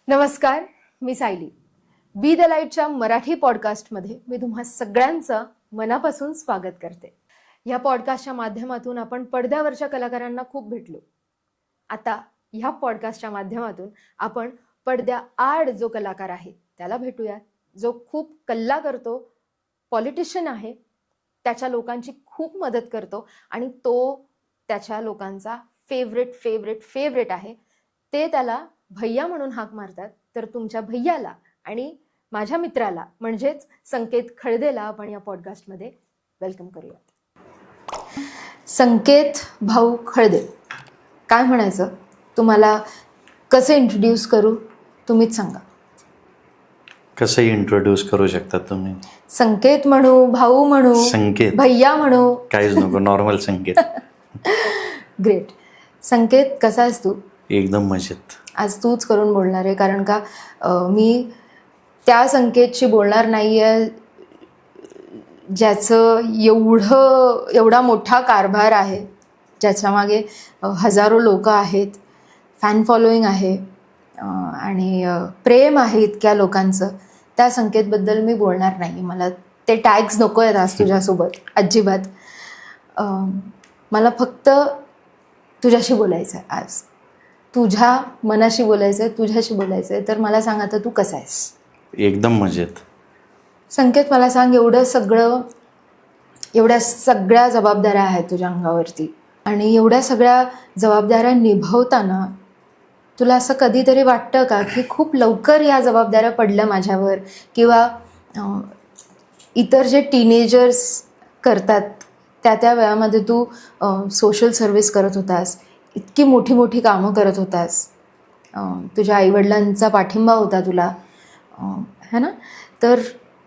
नमस्कार, मी Sayali. Be the लाईटच्या मराठी पॉडकास्टमध्ये मी तुम्हा सगळ्यांचं मनापासून स्वागत करते. या पॉडकास्टच्या माध्यमातून आपण पडद्यावरच्या कलाकारांना खूप भेटलो. आता ह्या पॉडकास्टच्या माध्यमातून आपण पडद्याआड जो कलाकार आहे त्याला भेटूयात, जो खूप कल्ला करतो, पॉलिटिशियन आहे, त्याच्या लोकांची खूप मदत करतो आणि तो त्याच्या लोकांचा फेवरेट आहे. ते त्याला भैया म्हणून हाक मारतात. तर तुमच्या भैयाला आणि माझ्या मित्राला म्हणजेच संकेत खळदेला आपण या पॉडकास्टमध्ये वेलकम करूयात. संकेत भाऊ खळदे, काय म्हणायचं तुम्हाला? कसं इंट्रोड्यूस करू, तुम्हीच सांगा. कसंही इंट्रोड्यूस करू शकता तुम्ही. संकेत म्हणू, भाऊ म्हणू, संकेत, भैया म्हणू, काहीच नको, नॉर्मल संकेत. ग्रेट. संकेत, कसा आहेस तू? एकदम मजेत. आज तूच करून बोलणार आहे, कारण का मी त्या संकेतशी बोलणार नाही आहे ज्याचं एवढा मोठा कारभार आहे, ज्याच्या मागे हजारो लोक आहेत, फॅन फॉलोईंग आहे आणि प्रेम आहे इतक्या लोकांचं. त्या संकेतबद्दल मी बोलणार नाही. मला ते टॅग्स नको आहेत आज तुझ्यासोबत, अजिबात. मला फक्त तुझ्याशी बोलायचं आहे आज, तुझ्या मनाशी बोलायचं आहे, तुझ्याशी बोलायचं आहे. तर मला सांग, आता तू कसा आहेस? एकदम मजेत. संकेत, मला सांग, एवढ्या सगळ्या जबाबदाऱ्या आहेत तुझ्या अंगावरती आणि एवढ्या सगळ्या जबाबदाऱ्या निभवताना तुला असं कधीतरी वाटतं का की खूप लवकर या जबाबदाऱ्या पडल्या माझ्यावर? किंवा इतर जे टीनेजर्स करतात त्या वेळामध्ये तू सोशल सर्व्हिस करत होतास, इतकी मोठी कामं करत होतास, तुझ्या आईवडिलांचा पाठिंबा होता तुला, है ना? तर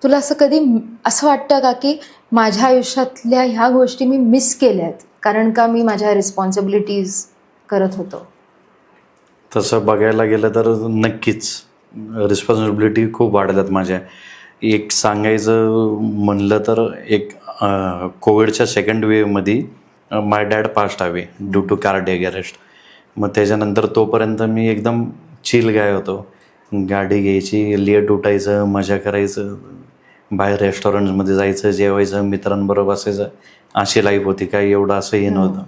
तुला असं कधी असं वाटतं का की माझ्या आयुष्यातल्या ह्या गोष्टी मी मिस केल्यात कारण का मी माझ्या रिस्पॉन्सिबिलिटीज करत होतो? तसं बघायला गेलं तर नक्कीच रिस्पॉन्सिबिलिटी खूप वाढल्यात माझ्या. एक सांगायचं म्हणलं तर कोविडच्या सेकंड वेव्हमध्ये my dad passed away due to cardiac arrest. मग त्याच्यानंतर तोपर्यंत मी एकदम चिल गाय होतो. गाडी घ्यायची, लेट उठायचं, मजा करायचं, बाहेर रेस्टॉरंट्समध्ये जायचं, जेवायचं, मित्रांबरोबर बसायचं, अशी लाईफ होती. काय एवढं असं हे नव्हतं.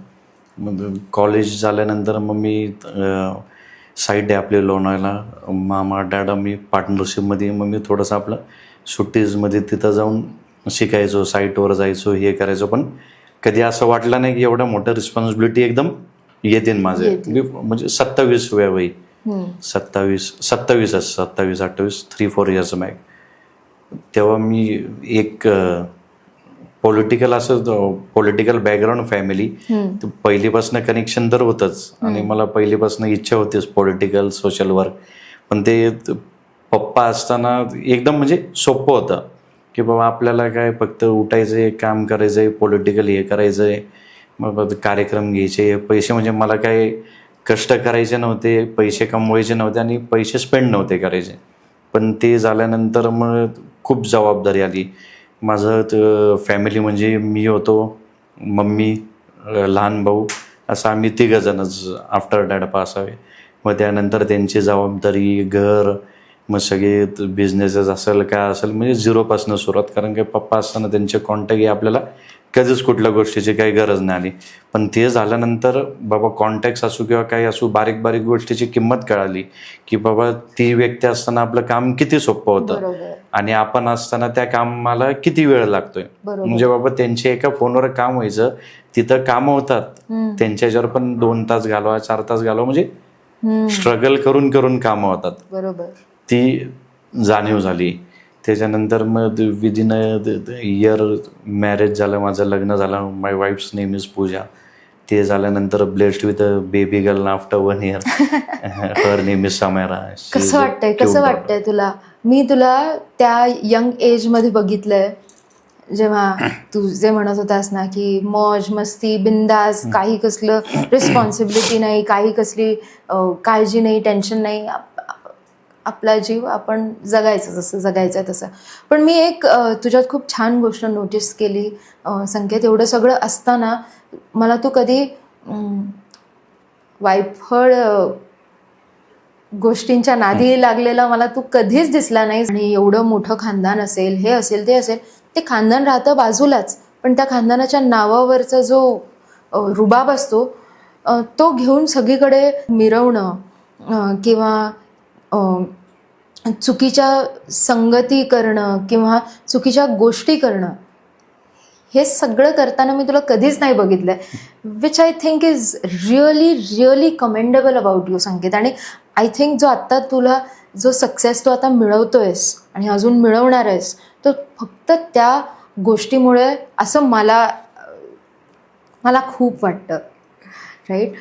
मग कॉलेज झाल्यानंतर मग मी साईड आहे आपली लोणावळ्याला, मामा डॅड मी पार्टनरशिपमध्ये. मग मी थोडंसं आपलं सुट्टीजमध्ये तिथं जाऊन शिकायचो, साईटवर जायचो, हे करायचो. पण कधी असं वाटलं नाही की एवढं मोठं रिस्पॉन्सिबिलिटी एकदम येते माझे. मी म्हणजे 27 वय 27-28 3-4 इयर्स बॅक. तेव्हा मी एक पॉलिटिकल बॅकग्राऊंड फॅमिली, पहिलीपासून कनेक्शन तर होतंच आणि मला पहिलीपासून इच्छा होतीच पॉलिटिकल सोशल वर्क. पण ते पप्पा असताना एकदम म्हणजे सोपं होतं की बाबा आपल्याला काय फक्त उठायचं आहे, काम करायचं आहे, पॉलिटिकल हे करायचं आहे, मग कार्यक्रम घ्यायचे, पैसे म्हणजे मला काय कष्ट करायचे नव्हते, पैसे कमवायचे नव्हते आणि पैसे स्पेंड नव्हते करायचे. पण ते झाल्यानंतर मग खूप जबाबदारी आली. माझं फॅमिली म्हणजे मी होतो, मम्मी, लहान भाऊ, असं आम्ही तिघंजणच आफ्टर डॅड पास हवे. मग त्यानंतर त्यांची जबाबदारी, घर, मग सगळे बिझनेसेस असेल काय असेल, म्हणजे झिरोपासून सुरुवात. कारण की पप्पा असताना त्यांचे कॉन्टॅक्ट आपल्याला कधीच कुठल्या गोष्टीची काही गरज नाही आली. पण ते झाल्यानंतर बाबा कॉन्टॅक्ट्स असू किंवा काही असू, बारीक गोष्टीची किंमत कळाली की बाबा ती व्यक्ती असताना आपलं काम किती सोपं होतं आणि आपण असताना त्या कामाला किती वेळ लागतोय. म्हणजे बाबा त्यांच्या एका फोनवर काम व्हायचं, तिथं कामं होतात, त्यांच्यावर पण 2 तास घालवा, 4 तास घालवा, म्हणजे स्ट्रगल करून कामं होतात. बरोबर. ती जाणीव झाली. त्याच्यानंतर मग विदिन इयर मॅरेज झालं, माझं लग्न झालं. My wife's name is Pooja. ते झाल्यानंतर blessed with a baby girl after 1 year. Her name is Samera. कसं वाटतंय तुला? मी तुला त्या यंग एजमध्ये बघितलंय, जेव्हा तू जे म्हणत होतास ना की मौज मस्ती, बिंदास, काही कसलं रिस्पॉन्सिबिलिटी नाही, काही कसली काळजी नाही, टेन्शन नाही, आपला जीव आपण जगायचं जसं जगायचं तसं. पण मी एक तुझ्यात खूप छान गोष्ट नोटीस केली संकेत. एवढं सगळं असताना मला तू कधी वायफळ गोष्टींच्या नादी लागलेला मला तू कधीच दिसला नाही. आणि एवढं मोठं खानदान असेल, हे असेल, ते असेल, ते खानदान राहतं बाजूलाच, पण त्या खानदानाच्या नावावरचा जो रुबाब असतो तो घेऊन सगळीकडे मिरवणं किंवा चुकीच्या संगती करणं किंवा चुकीच्या गोष्टी करणं, हे सगळं करताना मी तुला कधीच नाही बघितलंय. Which I think is really really commendable about you Sanket. आणि आय थिंक जो आत्ता तुला जो सक्सेस तू आता मिळवतोयस आणि अजून मिळवणार आहेस, तो फक्त त्या गोष्टीमुळे असं मला खूप वाटतं, राईट.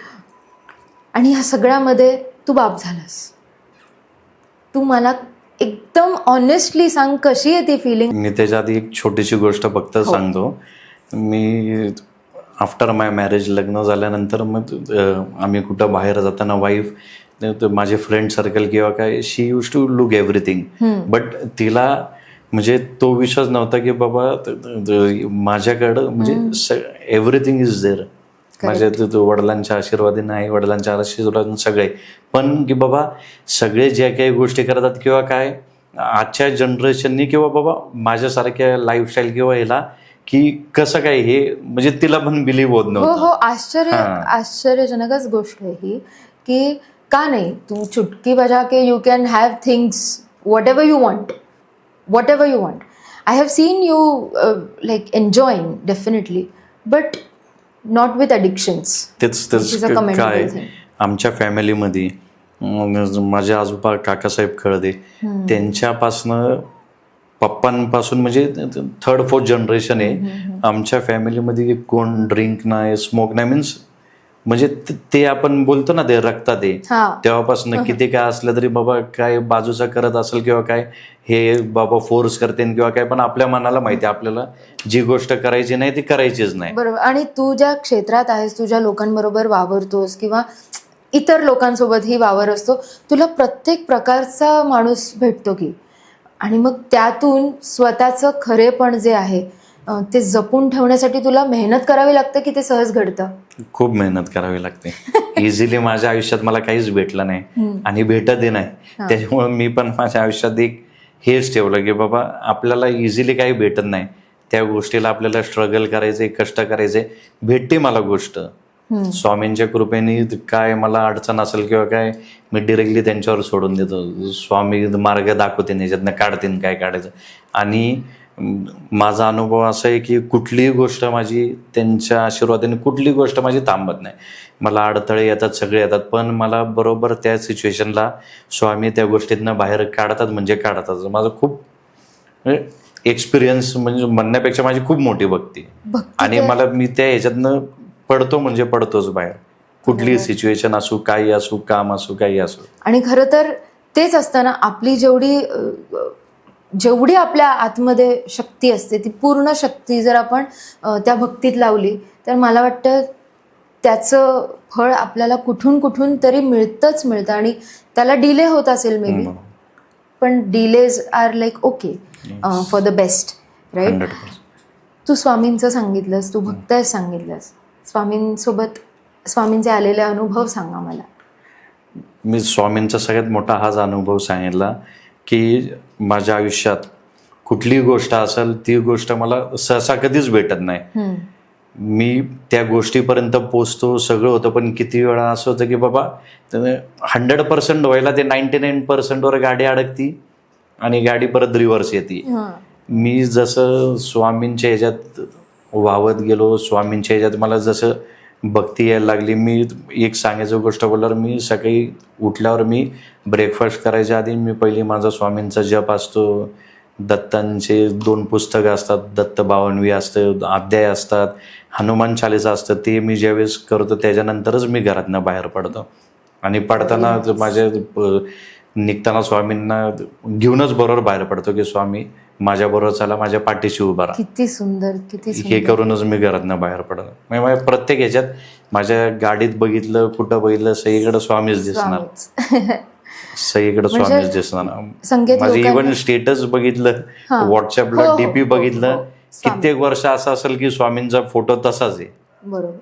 आणि ह्या सगळ्यामध्ये तू बाप झालास. तू मला एकदम ऑनेस्टली सांग, कशी आहे ती फिलिंग? मी त्याच्या आधी एक छोटीशी गोष्ट फक्त सांगतो. मी आफ्टर माय मॅरेज, लग्न झाल्यानंतर मग आम्ही कुठं बाहेर जाताना वाईफ, माझे फ्रेंड सर्कल किंवा काय, she use to look everything, but तिला म्हणजे तो विश्वास नव्हता की बाबा माझ्याकडं म्हणजे एव्हरीथिंग इज देअर. माझ्या वडिलांच्या आशीर्वादाने, आई वडिलांच्या आशीर्वादाने सगळे, पण की बाबा सगळे ज्या काही गोष्टी करतात किंवा काय आजच्या जनरेशननी किंवा बाबा माझ्यासारख्या लाईफस्टाईल किंवा ह्याला की कसं काय, हे म्हणजे तिला पण बिलीव्ह होत नव्हतं. हो, आश्चर्यजनकच गोष्ट आहे ही, की का नाही तू चुटकी बजा के you can have things whatever you want. I have seen you enjoying definitely, but not with addictions. तेच काय आमच्या फॅमिलीमध्ये माझे आजोबा काकासाहेब खळदे, त्यांच्यापासनं पप्पांपासून म्हणजे 3rd-4th जनरेशन आहे आमच्या फॅमिलीमध्ये. कोण ड्रिंक नाही, स्मोक नाही, मीन्स म्हणजे ते आपण बोलतो ना ते रक्तात आहे तेव्हापासून. किती काय असलं तरी बाबा काय बाजूचा करत असेल किंवा काय, हे बाबा फोर्स करते किंवा काय, पण आपल्या मनाला माहिती आहे आपल्याला जी गोष्ट करायची नाही ती करायचीच नाही. बरोबर. आणि तू ज्या क्षेत्रात आहेस, तू ज्या लोकांबरोबर वावरतोस किंवा इतर लोकांसोबतही वावर असतो, तुला प्रत्येक प्रकारचा माणूस भेटतो की, आणि मग त्यातून स्वतःचं खरेपण जे आहे ते जपून ठेवण्यासाठी तुला मेहनत करावी लागते की ते सहज घडतं? खूप मेहनत करावी लागते. इझिली माझ्या आयुष्यात मला काहीच भेटलं नाही आणि भेटतही नाही. त्याच्यामुळे मी पण माझ्या आयुष्यात एक हेच ठेवलं की बाबा आपल्याला इझिली काही भेटत नाही, त्या गोष्टीला आपल्याला स्ट्रगल करायचंय, कष्ट करायचे. भेटते मला गोष्ट स्वामींच्या कृपेने. काय मला अडचण असेल किंवा काय, मी डिरेक्टली त्यांच्यावर सोडून देतो. स्वामी मार्ग दाखवते, याच्यातनं काढते काय काढायचं. आणि माझा अनुभव असा आहे की कुठलीही गोष्ट माझी त्यांच्या आशीर्वादाने, कुठली गोष्ट माझी थांबत नाही. मला अडथळे येतात, सगळे येतात, पण मला बरोबर त्या सिच्युएशनला स्वामी त्या गोष्टीतनं बाहेर काढतात म्हणजे काढतात. माझं खूप एक्सपिरियन्स म्हणजे म्हणण्यापेक्षा माझी खूप मोठी भक्ती. आणि मी त्या ह्याच्यातनं पडतो म्हणजे पडतोच बाहेर, कुठलीही सिच्युएशन असू, काही असू, काम असू, काही असू. आणि खरं तर तेच असतं ना, आपली जेवढी आपल्या आतमध्ये शक्ती असते, ती पूर्ण शक्ती जर आपण त्या भक्तीत लावली तर मला वाटतं त्याचं फळ आपल्याला कुठून तरी मिळतं. आणि त्याला डिले होत असेल मे बी, पण delays are okay for the best, right. तू स्वामींचं सांगितलंस, तू भक्त आहेस सांगितलंस, स्वामींचे आलेले अनुभव सांगा मला. मी स्वामींचा सगळ्यात मोठा हाच अनुभव सांगितला की माझ्या आयुष्यात कुठलीही गोष्ट असेल ती गोष्ट मला सहसा कधीच भेटत नाही. मी त्या गोष्टीपर्यंत पोचतो, सगळं होतं, पण किती वेळा असं होतं की बाबा 100% व्हायला ते 99% गाडी अडकती आणि गाडी परत रिव्हर्स येते. मी जसं स्वामींच्या ह्याच्यात वावत गेलो, स्वामींच्या ह्याच्यात मला जसं भक्ती यायला लागली. मी एक सांगायचं गोष्ट बोलल्यावर, मी सकाळी उठल्यावर मी ब्रेकफास्ट करायच्या आधी मी पहिली माझा स्वामींचा जप असतो. दत्तांचे 2 पुस्तकं असतात, दत्त 52 असतं, अध्याय असतात, हनुमान चालीसा असतं, ते मी ज्यावेळेस करतो त्याच्यानंतरच मी घरातनं बाहेर पडतो. आणि पडताना माझ्या निघताना स्वामींना घेऊनच बरोबर बाहेर पडतो की स्वामी माझ्या बरोबर चला, माझ्या पाठीशी उभा राहा. किती सुंदर, किती हे करूनच मी घरातनं बाहेर पडतो. म्हणजे प्रत्येक ह्याच्यात माझ्या गाडीत बघितलं, कुठं बघितलं, सगळीकडे स्वामीच दिसणार, सगळीकडे स्वामीच दिसणार. माझं इव्हन स्टेटस बघितलं, व्हॉट्सअपला डीपी बघितलं, कित्येक वर्ष असं असेल की स्वामींचा फोटो तसाच आहे. बरोबर.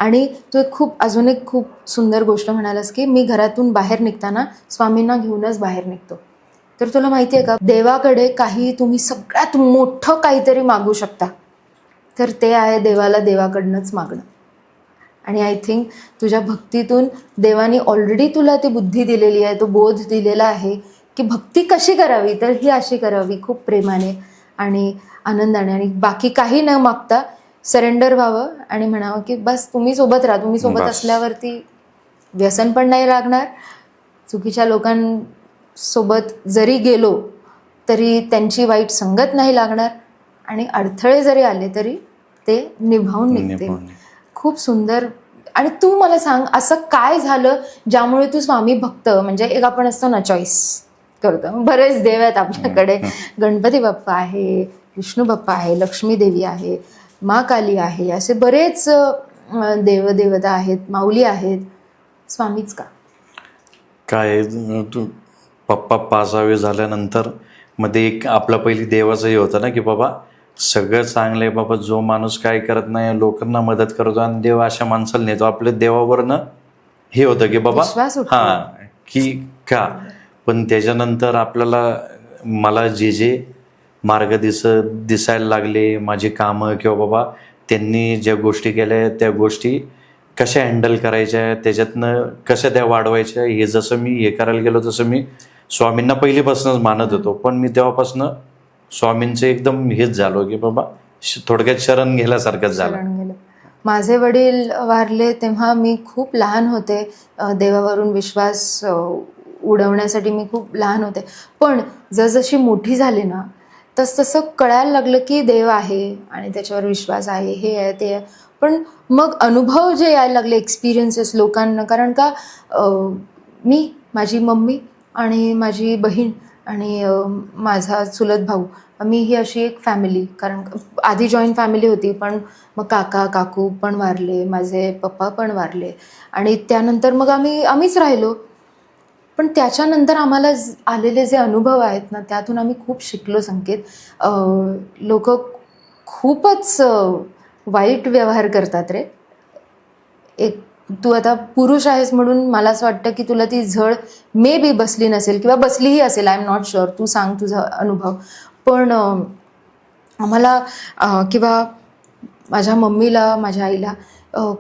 आणि तू एक अजून एक खूप सुंदर गोष्ट म्हणालास की मी घरातून बाहेर निघताना स्वामींना घेऊनच बाहेर निघतो. तर तुला माहिती आहे का, देवाकडे काही तुम्ही सगळ्यात मोठं काहीतरी मागू शकता, तर ते आहे देवाला देवाकडनंच मागणं. आणि आय थिंक तुझ्या भक्तीतून देवाने ऑलरेडी तुला ती बुद्धी दिलेली आहे, तो बोध दिलेला आहे की भक्ती कशी करावी, तर ही अशी करावी, खूप प्रेमाने आणि आनंदाने, आणि बाकी काही न मागता सरेंडर व्हावं आणि म्हणावं की बस तुम्ही सोबत राहा. तुम्ही सोबत असल्यावरती व्यसन पण नाही लागणार, चुकीच्या लोकांसोबत जरी गेलो तरी त्यांची वाईट संगत नाही लागणार, आणि अडथळे जरी आले तरी ते निभावून निघतील. खूप सुंदर. आणि तू मला सांग, असं काय झालं ज्यामुळे तू स्वामी भक्त, म्हणजे एक आपण असतो ना चॉईस करतो, बरेच देव आहेत आपल्याकडे, गणपती बाप्पा आहे, विष्णू बाप्पा आहे, लक्ष्मी देवी आहे, मा काली आहे, असे बरेच देवदेवता आहेत, माऊली आहेत, स्वामीच का? काय पप्पा पासावे झाल्यानंतर मध्ये एक आपला पहिली देवाचं हे होतं ना की बाबा सगळं चांगलं आहे बाबा, जो माणूस काय करत नाही लोकांना मदत करतो आणि देव अशा माणसाला नेतो, आपल्या देवावरनं हे होतं की बाबा की का. पण त्याच्यानंतर आपल्याला मला जे मार्ग दिसायला लागले, माझी कामं किंवा बाबा त्यांनी ज्या गोष्टी केल्या त्या गोष्टी कशा हँडल करायच्या, त्याच्यातनं कशा त्या वाढवायच्या, हे जसं मी हे करायला गेलो तसं मी स्वामींना पहिलीपासूनच मानत होतो. पण मी तेव्हापासून स्वामींचं एकदम हेच झालो की बाबा थोडक्यात शरण गेल्यासारखंच झालं. माझे वडील वारले तेव्हा मी खूप लहान होते, देवावरून विश्वास उडवण्यासाठी मी खूप लहान होते. पण जसजशी मोठी झाली ना तसं कळायला लागलं की देव आहे आणि त्याच्यावर विश्वास आहे, हे आहे ते आहे. पण मग अनुभव जे यायला लागले, एक्सपिरियन्सेस लोकांना, कारण का मी, माझी मम्मी आणि माझी बहीण आणि माझा चुलत भाऊ, मी ही अशी एक फॅमिली, कारण आधी जॉईंट फॅमिली होती, पण मग काका काकू पण वारले, माझे पप्पा पण वारले, आणि त्यानंतर मग आम्हीच राहिलो. पण त्याच्यानंतर आम्हाला आलेले जे अनुभव आहेत ना, त्यातून आम्ही खूप शिकलो. संकेत, लोक खूपच वाईट व्यवहार करतात रे. एक तू आता पुरुष आहेस म्हणून मला असं वाटतं की तुला ती झळ मे बी बसली नसेल किंवा बसलीही असेल, आय एम नॉट शुअर, तू सांग तुझा अनुभव. पण आम्हाला किंवा माझ्या मम्मीला, माझ्या आईला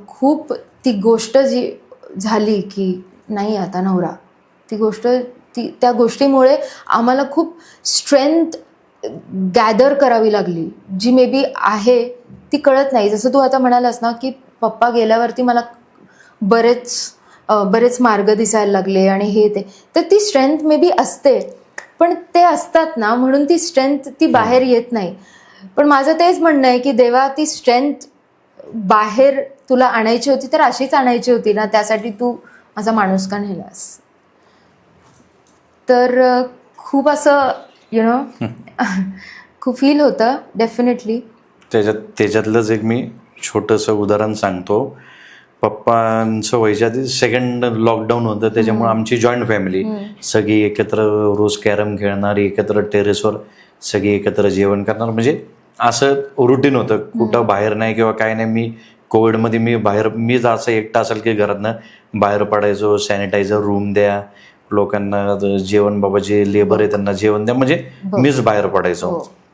खूप ती गोष्ट जी झाली की नाही आता नवरा, ती गोष्ट त्या गोष्टीमुळे आम्हाला खूप स्ट्रेंथ गॅदर करावी लागली, जी मे बी आहे ती कळत नाही. जसं तू आता म्हणालास ना की पप्पा गेल्यावरती मला बरेच मार्ग दिसायला लागले आणि हे ते, तर ती स्ट्रेंथ मे बी असते, पण ते असतात ना म्हणून ती स्ट्रेंथ ती बाहेर येत नाही. पण माझं तेच म्हणणं आहे की देवा, ती स्ट्रेंथ बाहेर तुला आणायची होती तर अशीच आणायची होती ना, त्यासाठी तू माझा माणूस का नेलास. तर खूप असं खूप फील होतं डेफिनेटली. त्याच्यातलंच एक मी छोटंसं उदाहरण सांगतो. पप्पांचं व्हायच्या आधी सेकंड लॉकडाऊन होतं, त्याच्यामुळे आमची जॉईंट फॅमिली सगळी एकत्र रोज कॅरम खेळणार, एकत्र टेरेसवर सगळी एकत्र जेवण करणार, म्हणजे असं रुटीन होतं. कुठं बाहेर नाही किंवा काय नाही. मी कोविडमध्ये मी जायचं एकटा असेल की घरातनं बाहेर पडायचो, सॅनिटायझर रूम द्या, लोकांना जेवण, बाबा जे लेबर आहे त्यांना जेवण द्या, म्हणजे मीच बाहेर पडायचो.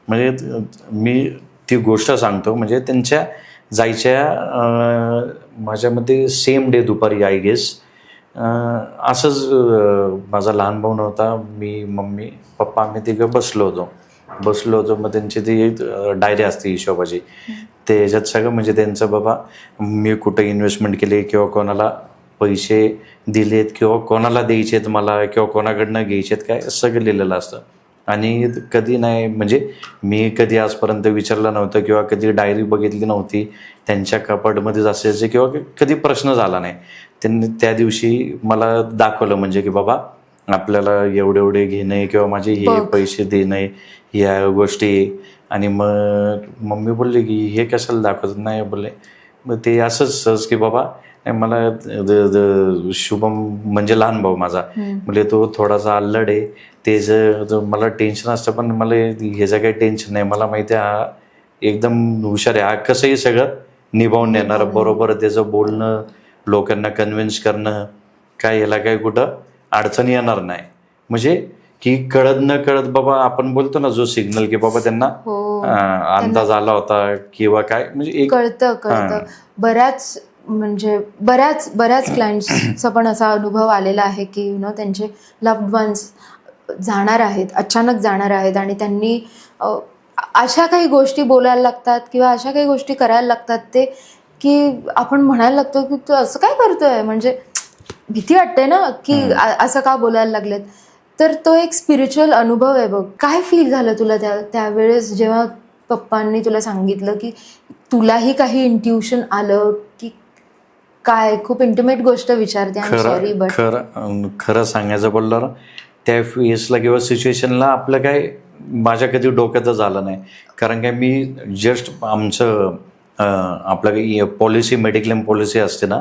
म्हणजे मी ती गोष्ट सांगतो, म्हणजे त्यांच्या जायच्या माझ्यामध्ये सेम डे दुपारी आय गेस असंच माझा लहान भाऊ नव्हता, मी, मम्मी, पप्पा, आम्ही तिघं बसलो होतो. मग त्यांची ती डायरी असते हिशोबाची, त्याच्यात सगळं म्हणजे त्यांचं बाबा मी कुठं इन्व्हेस्टमेंट केली किंवा कोणाला पैसे दिलेत किंवा कोणाला द्यायचेत मला किंवा कोणाकडनं घ्यायचेत काय, सगळं लिहिलेलं असतं. आणि कधी नाही, म्हणजे मी कधी आजपर्यंत विचारलं नव्हतं किंवा कधी डायरी बघितली नव्हती, त्यांच्या कपाटमध्येच असायचे किंवा कधी प्रश्न झाला नाही. त्यांनी त्या दिवशी मला दाखवलं, म्हणजे की बाबा आपल्याला एवढे घेणे किंवा माझे हे पैसे देणे, या गोष्टी. आणि मग मम्मी बोलली की हे कशाला दाखवत नाही, बोलले मग ते असंच सहज की बाबा मला शुभम म्हणजे लहान भाऊ माझा, म्हणजे तो थोडासा अल्लड आहे, त्याचं मला टेन्शन असतं, पण मला ह्याचं काही टेन्शन नाही, मला माहिती आहे हा एकदम हुशार आहे, हा कसंही सगळं निभावून नेणार, बरोबर त्याचं बोलणं, लोकांना कन्व्हिन्स करणं, काय याला काय कुठं अडचण येणार नाही. म्हणजे की कळत न कळत बाबा आपण बोलतो ना जो सिग्नल की बाबा त्यांना अंदाज आला होता किंवा काय, म्हणजे एक कळतं. बऱ्याच क्लायंट्सचा पण असा अनुभव आलेला आहे की त्यांचे लव्ड वन्स जाणार आहेत, अचानक जाणार आहेत आणि त्यांनी अशा काही गोष्टी बोलायला लागतात किंवा अशा काही गोष्टी करायला लागतात ते की आपण म्हणायला लागतो की तू असं काय करतोय, म्हणजे भीती वाटते ना की असं का बोलायला लागलेत. तर तो एक स्पिरिच्युअल अनुभव आहे बघ. काय फील झालं तुला त्यावेळेस जेव्हा पप्पांनी तुला सांगितलं की तुलाही काही इंट्युशन आलं की काय? खूप इंटिमेट गोष्ट विचारते, आय एम सॉरी बट खरं सांगायचं बोललं त्या फेसला किंवा सिच्युएशनला आपलं काय माझ्या कधी डोक्यातच आलं नाही. कारण काय मी जस्ट आमचं आपलं पॉलिसी, मेडिक्लेम पॉलिसी असते ना,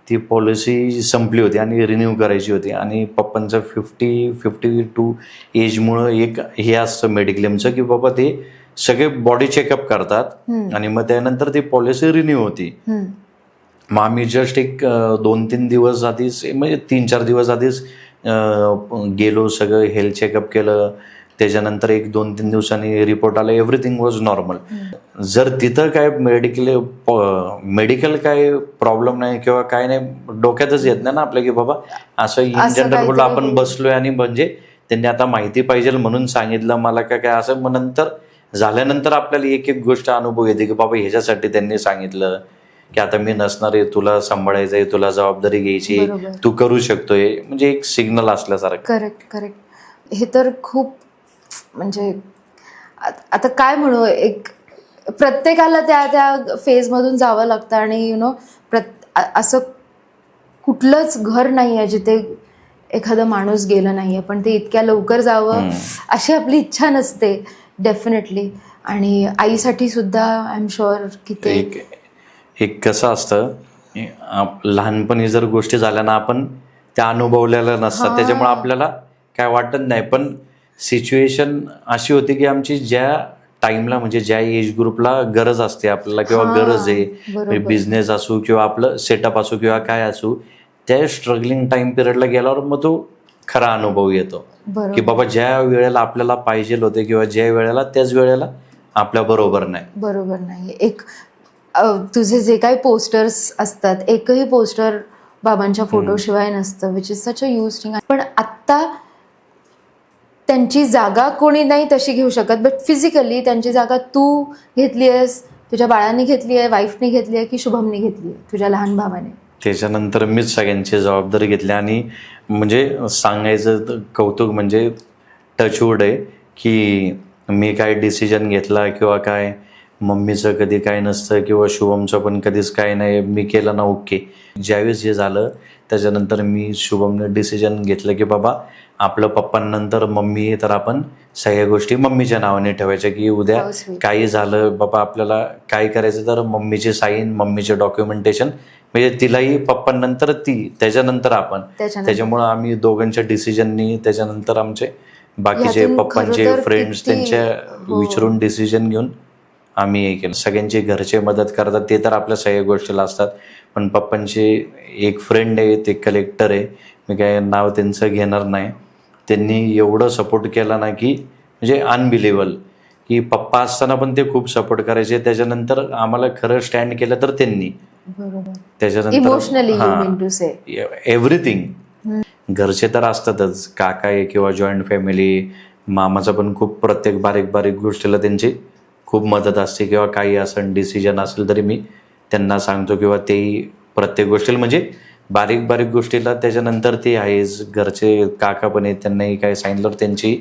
ती पॉलिसी संपली होती आणि रिन्यू करायची होती आणि पप्पांचं 52 एजमुळं एक हे असतं मेडिक्लेमचं की बाबा ते सगळे बॉडी चेकअप करतात आणि मग त्यानंतर ती पॉलिसी रिन्यू होती. मग आम्ही जस्ट एक 2-3 दिवस आधीच, म्हणजे 3-4 दिवस आधीच गेलो, सगळं हेल्थ चेकअप केलं. त्याच्यानंतर 1-2-3 दिवसांनी रिपोर्ट आला, एव्हरीथिंग वॉज नॉर्मल. जर तिथं काय मेडिकल काय प्रॉब्लेम नाही किंवा काय नाही, डोक्यातच येत नाही ना आपल्या की बाबा असं इन जनरल बोललो आपण बसलोय आणि म्हणजे त्यांनी आता माहिती पाहिजे म्हणून सांगितलं मला काय असं. मग नंतर झाल्यानंतर आपल्याला एक एक गोष्ट अनुभव येते की बाबा ह्याच्यासाठी त्यांनी सांगितलं की आता मी नसणार आहे, तुला सांभाळायचंय, तुला जबाबदारी घ्यायची, तू करू शकतोय, म्हणजे एक सिग्नल असल्यासारखं. करेक्ट. हे तर खूप म्हणजे आता काय म्हणू, एक प्रत्येकाला त्या फेजमधून जावं लागतं आणि असं कुठलंच घर नाही आहे जिथे एखादा माणूस गेला नाही आहे, पण ते इतक्या लवकर जावं अशी आपली इच्छा नसते डेफिनेटली. आणि आईसाठी सुद्धा आय एम शुअर की ते एक कसं असतं, लहानपणी जर गोष्टी झाल्या ना आपण त्या अनुभवलेल्या नसतात, त्याच्यामुळे आपल्याला काय वाटत नाही. पण सिच्युएशन अशी होती की आमची ज्या टाइमला, म्हणजे ज्या एज ग्रुपला गरज असते आपल्याला किंवा गरज आहे, बिझनेस असू किंवा आपलं सेटअप असू किंवा काय असू, त्या स्ट्रगलिंग टाइम पिरियडला गेल्यावर मग तो खरा अनुभव येतो की बाबा ज्या वेळेला आपल्याला पाहिजे होते किंवा ज्या वेळेला त्याच वेळेला आपल्या बरोबर नाही. एक तुझे जे काही पोस्टर्स असतात, एकही पोस्टर बाबांच्या फोटोशिवाय नसतं, which is such a use thing. पण आत्ता त्यांची जागा कोणी नाही तशी घेऊ शकत, बट फिजिकली त्यांची जागा तू घेतली आहेस, तुझ्या बाळाने घेतली आहे, वाईफने घेतली आहे की शुभमने घेतली आहे, तुझ्या लहान भावाने. त्याच्यानंतर मीच सगळ्यांची जबाबदारी घेतली आणि म्हणजे सांगायचं कौतुक म्हणजे टचवूड आहे की मी काय डिसिजन घेतला किंवा काय, मम्मीचं कधी काय नसतं किंवा शुभमचं पण कधीच काय नाही, मी केलं ना ओके. ज्यावेळेस हे झालं त्याच्यानंतर मी शुभमने डिसिजन घेतलं की बाबा आपलं पप्पांनंतर मम्मी आहे, तर आपण सगळ्या गोष्टी मम्मीच्या नावाने ठेवायच्या की उद्या काही झालं बाबा आपल्याला काय करायचं तर मम्मीची साईन, मम्मीचे डॉक्युमेंटेशन, म्हणजे तिलाही पप्पांनंतर ती, त्याच्यानंतर आपण. त्याच्यामुळं आम्ही दोघांच्या डिसिजननी त्याच्यानंतर आमचे बाकीचे पप्पांचे फ्रेंड्स त्यांच्या विचारून डिसिजन घेऊन आम्ही हे केलं. सगळ्यांची घरचे मदत करतात ते तर आपल्या सगळ्या गोष्टीला असतात, पण पप्पांचे एक फ्रेंड आहे, ते कलेक्टर आहे, मी काय नाव त्यांचं घेणार नाही, त्यांनी एवढं सपोर्ट केला ना की म्हणजे अनबिलिव्हेबल, की पप्पा असताना पण ते खूप सपोर्ट करायचे. त्याच्यानंतर आम्हाला खरं स्टँड केलं तर त्यांनी, त्याच्यानंतर एव्हरीथिंग. घरचे तर असतातच, काका आहे किंवा जॉईंट फॅमिली, मामाचं पण खूप प्रत्येक बारीक बारीक गोष्टीला त्यांची खूप मदत असते किंवा काही असं डिसिजन असेल तरी मी त्यांना सांगतो किंवा तेही प्रत्येक गोष्टीला म्हणजे बारीक बारीक गोष्टीला. त्याच्यानंतर ते आहेच, घरचे काका पण आहेत, त्यांनाही काय सांगितलं त्यांची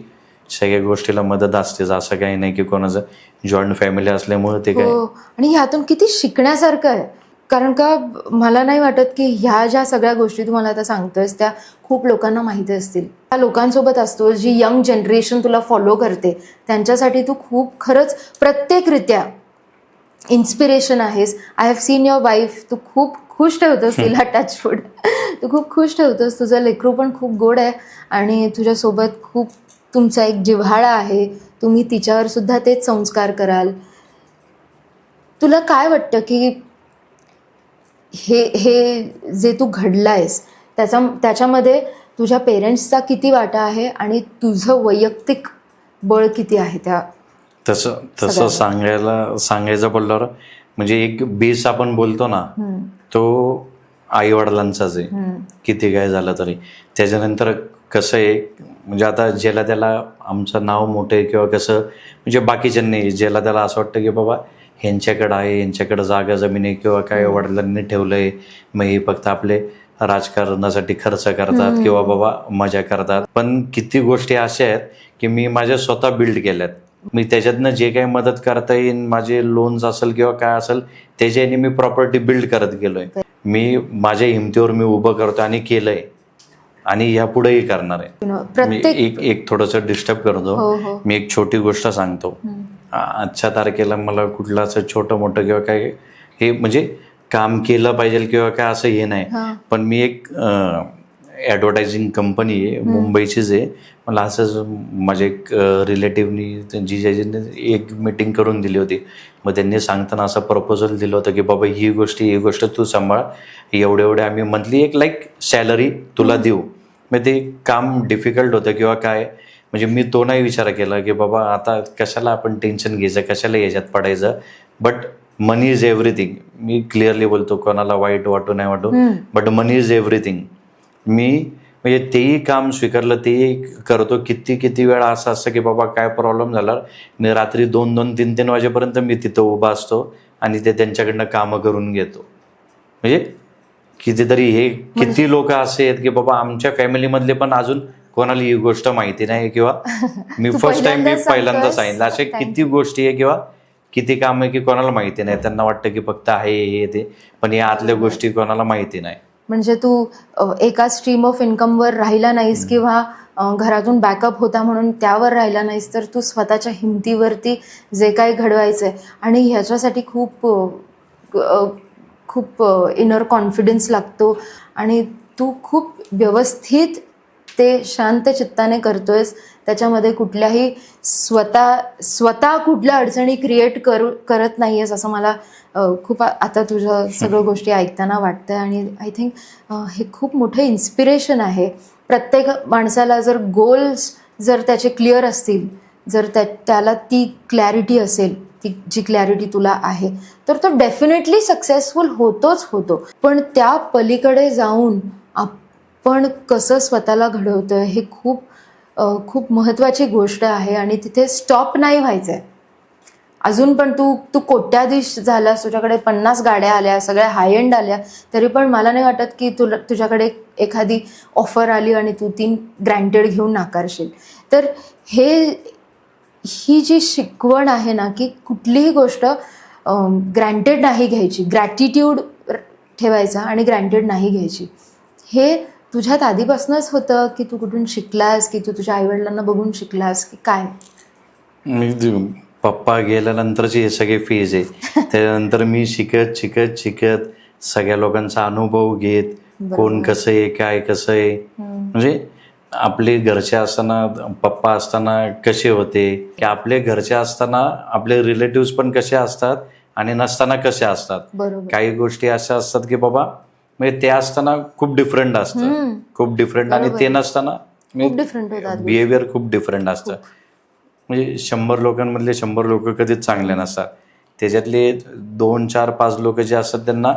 सगळ्या गोष्टीला मदत असतेच, असं काही नाही की कोणाचं जॉईंट फॅमिली असल्यामुळे ते काय. आणि ह्यातून किती शिकण्यासारखं आहे, कारण का मला नाही वाटत की ह्या ज्या सगळ्या गोष्टी तुम्हाला आता सांगतोयस त्या खूप लोकांना माहिती असतील. त्या लोकांसोबत असतो जी यंग जनरेशन तुला फॉलो करते, त्यांच्यासाठी तू खूप खरंच प्रत्येकरित्या इन्स्पिरेशन आहेस. I have seen your wife, तू खूप खुश ठेवतोस तिला, टचवूड, तू खूप खुश ठेवतोस. तुझं लेकरू पण खूप गोड आहे आणि तुझ्यासोबत खूप तुमचा एक जिव्हाळा आहे, तुम्ही तिच्यावर सुद्धा तेच संस्कार कराल. तुला काय वाटतं की हे जे तू घडलायस त्याच्यामध्ये तुझ्या पेरेंट्सचा किती वाटा आहे आणि तुझं वैयक्तिक बळ किती आहे त्या तसं सांगायचं बोलल्यावर म्हणजे एक बेस आपण बोलतो ना, तो आई वडिलांचाच आहे किती काय झालं तरी. त्याच्यानंतर कसं आहे म्हणजे आता ज्याला त्याला आमचं नाव मोठं आहे किंवा कसं म्हणजे बाकीच्यांनी ज्याला त्याला असं वाटतं की बाबा ह्यांच्याकडं आहे, यांच्याकडं जागा जमीन आहे किंवा काय वडिलांनी ठेवलंय, मग हे फक्त आपले राजकारणासाठी खर्च करतात किंवा बाबा मजा करतात. पण किती गोष्टी अशा आहेत की मी माझ्या स्वतः बिल्ड केल्यात. मी त्याच्यातनं जे काही मदत करता येईल, माझे लोन्स असेल किंवा काय असेल त्याच्याने मी प्रॉपर्टी बिल्ड करत गेलोय. मी माझ्या हिमतीवर मी उभं करतो आणि केलंय आणि यापुढेही करणार आहे. मी एक थोडंसं डिस्टर्ब करतो. मी एक छोटी गोष्ट सांगतो. आजच्या तारखेला मला कुठलं असं छोटं मोठं किंवा काय हे म्हणजे काम केलं पाहिजे किंवा काय असं हे नाही, पण मी एक ॲडव्हर्टायझिंग कंपनी आहे, मुंबईचीच आहे. मला असंच माझ्या एक रिलेटिव्हनी जिजाजीने एक मीटिंग करून दिली होती. मग त्यांनी सांगताना असं प्रपोजल दिलं होतं की बाबा ही गोष्ट तू सांभाळ, एवढे आम्ही मंथली एक सॅलरी तुला देऊ. मग ते काम डिफिकल्ट होतं किंवा काय म्हणजे मी तो नाही विचार केला की बाबा आता कशाला आपण टेन्शन घ्यायचं, कशाला याच्यात पडायचं. But money is everything. Me clearly बोलतो, कोणाला वाईट वाटू नाही वाटू, बट मनी इज एव्हरीथिंग. मी म्हणजे तेही काम स्वीकारलं, तेही करतो. किती वेळा असं असतं की बाबा काय प्रॉब्लेम झाला, मी रात्री 2-2, 3-3 वाजेपर्यंत मी तिथं उभा असतो आणि ते त्यांच्याकडनं कामं करून घेतो. म्हणजे कितीतरी हे किती लोक असे आहेत की बाबा आमच्या फॅमिलीमधले पण अजून कोणाला ही गोष्ट माहिती नाही किंवा मी फर्स्ट टाइम मी पहिल्यांदा सांगितलं. अशा किती गोष्टी आहे किंवा किती काम आहे की कोणाला माहिती नाही. त्यांना वाटतं की फक्त आहे हे ते, पण या आतल्या गोष्टी कोणाला माहिती नाही. म्हणजे तू एका स्ट्रीम ऑफ इन्कमवर राहिला नाहीस किंवा घरातून बॅकअप होता म्हणून त्यावर राहिला नाहीस, तर तू स्वतःच्या हिमतीवरती जे काही घडवायचंय आणि ह्याच्यासाठी खूप इनर कॉन्फिडन्स लागतो आणि तू खूप व्यवस्थित ते शांत चित्ताने करतोयस. त्याच्यामध्ये कुठल्याही स्वतः कुठल्या अडचणी क्रिएट करत नाही आहेस असं मला खूप आता तुझ्या सगळ्या गोष्टी ऐकताना वाटतंय. आणि आय थिंक हे खूप मोठं इन्स्पिरेशन आहे. प्रत्येक माणसाला जर गोल्स जर त्याचे क्लिअर असतील, जर त्याला ती क्लॅरिटी असेल, ती जी क्लॅरिटी तुला आहे, तर तो डेफिनेटली सक्सेसफुल होतो. पण त्या पलीकडे जाऊन आपण कसं स्वतःला घडवतोय हे खूप महत्त्वाची गोष्ट आहे. आणि तिथे स्टॉप नाही व्हायचं आहे. अजून पण तू कोट्याधीश झालास, तुझ्याकडे 50 गाड्या आल्या, सगळ्या हाय एंड आल्या, तरी पण मला नाही वाटत की तुझ्याकडे एखादी ऑफर आली आणि तू ती ग्रँटेड घेऊन नाकारशील. तर ही जी शिकवण आहे ना की कुठलीही गोष्ट ग्रँटेड नाही घ्यायची, ग्रॅटिट्यूड ठेवायचा आणि ग्रँटेड नाही घ्यायची. हे तुझ्यात आधीपासूनच होतं की तू कुठून शिकलास, की तू तुझ्या आईवडिलांना बघून शिकलास की काय? पप्पा गेल्यानंतरची हे सगळे फेज आहे. त्याच्यानंतर मी शिकत सगळ्या लोकांचा अनुभव घेत, कोण कसं आहे, काय कसं आहे, म्हणजे आपले घरचे असताना, पप्पा असताना कसे होते, की आपले घरचे असताना आपले रिलेटिव्ह पण कसे असतात आणि नसताना कसे असतात. काही गोष्टी अशा असतात की बाबा म्हणजे ते असताना खूप डिफरंट असतं, खूप डिफरंट, आणि ते नसताना बिहेवियर खूप डिफरंट असतं. म्हणजे 100 लोकांमधले 100 लोक कधीच चांगले नसतात. त्याच्यातले 2, 4, 5 लोक जे असतात त्यांना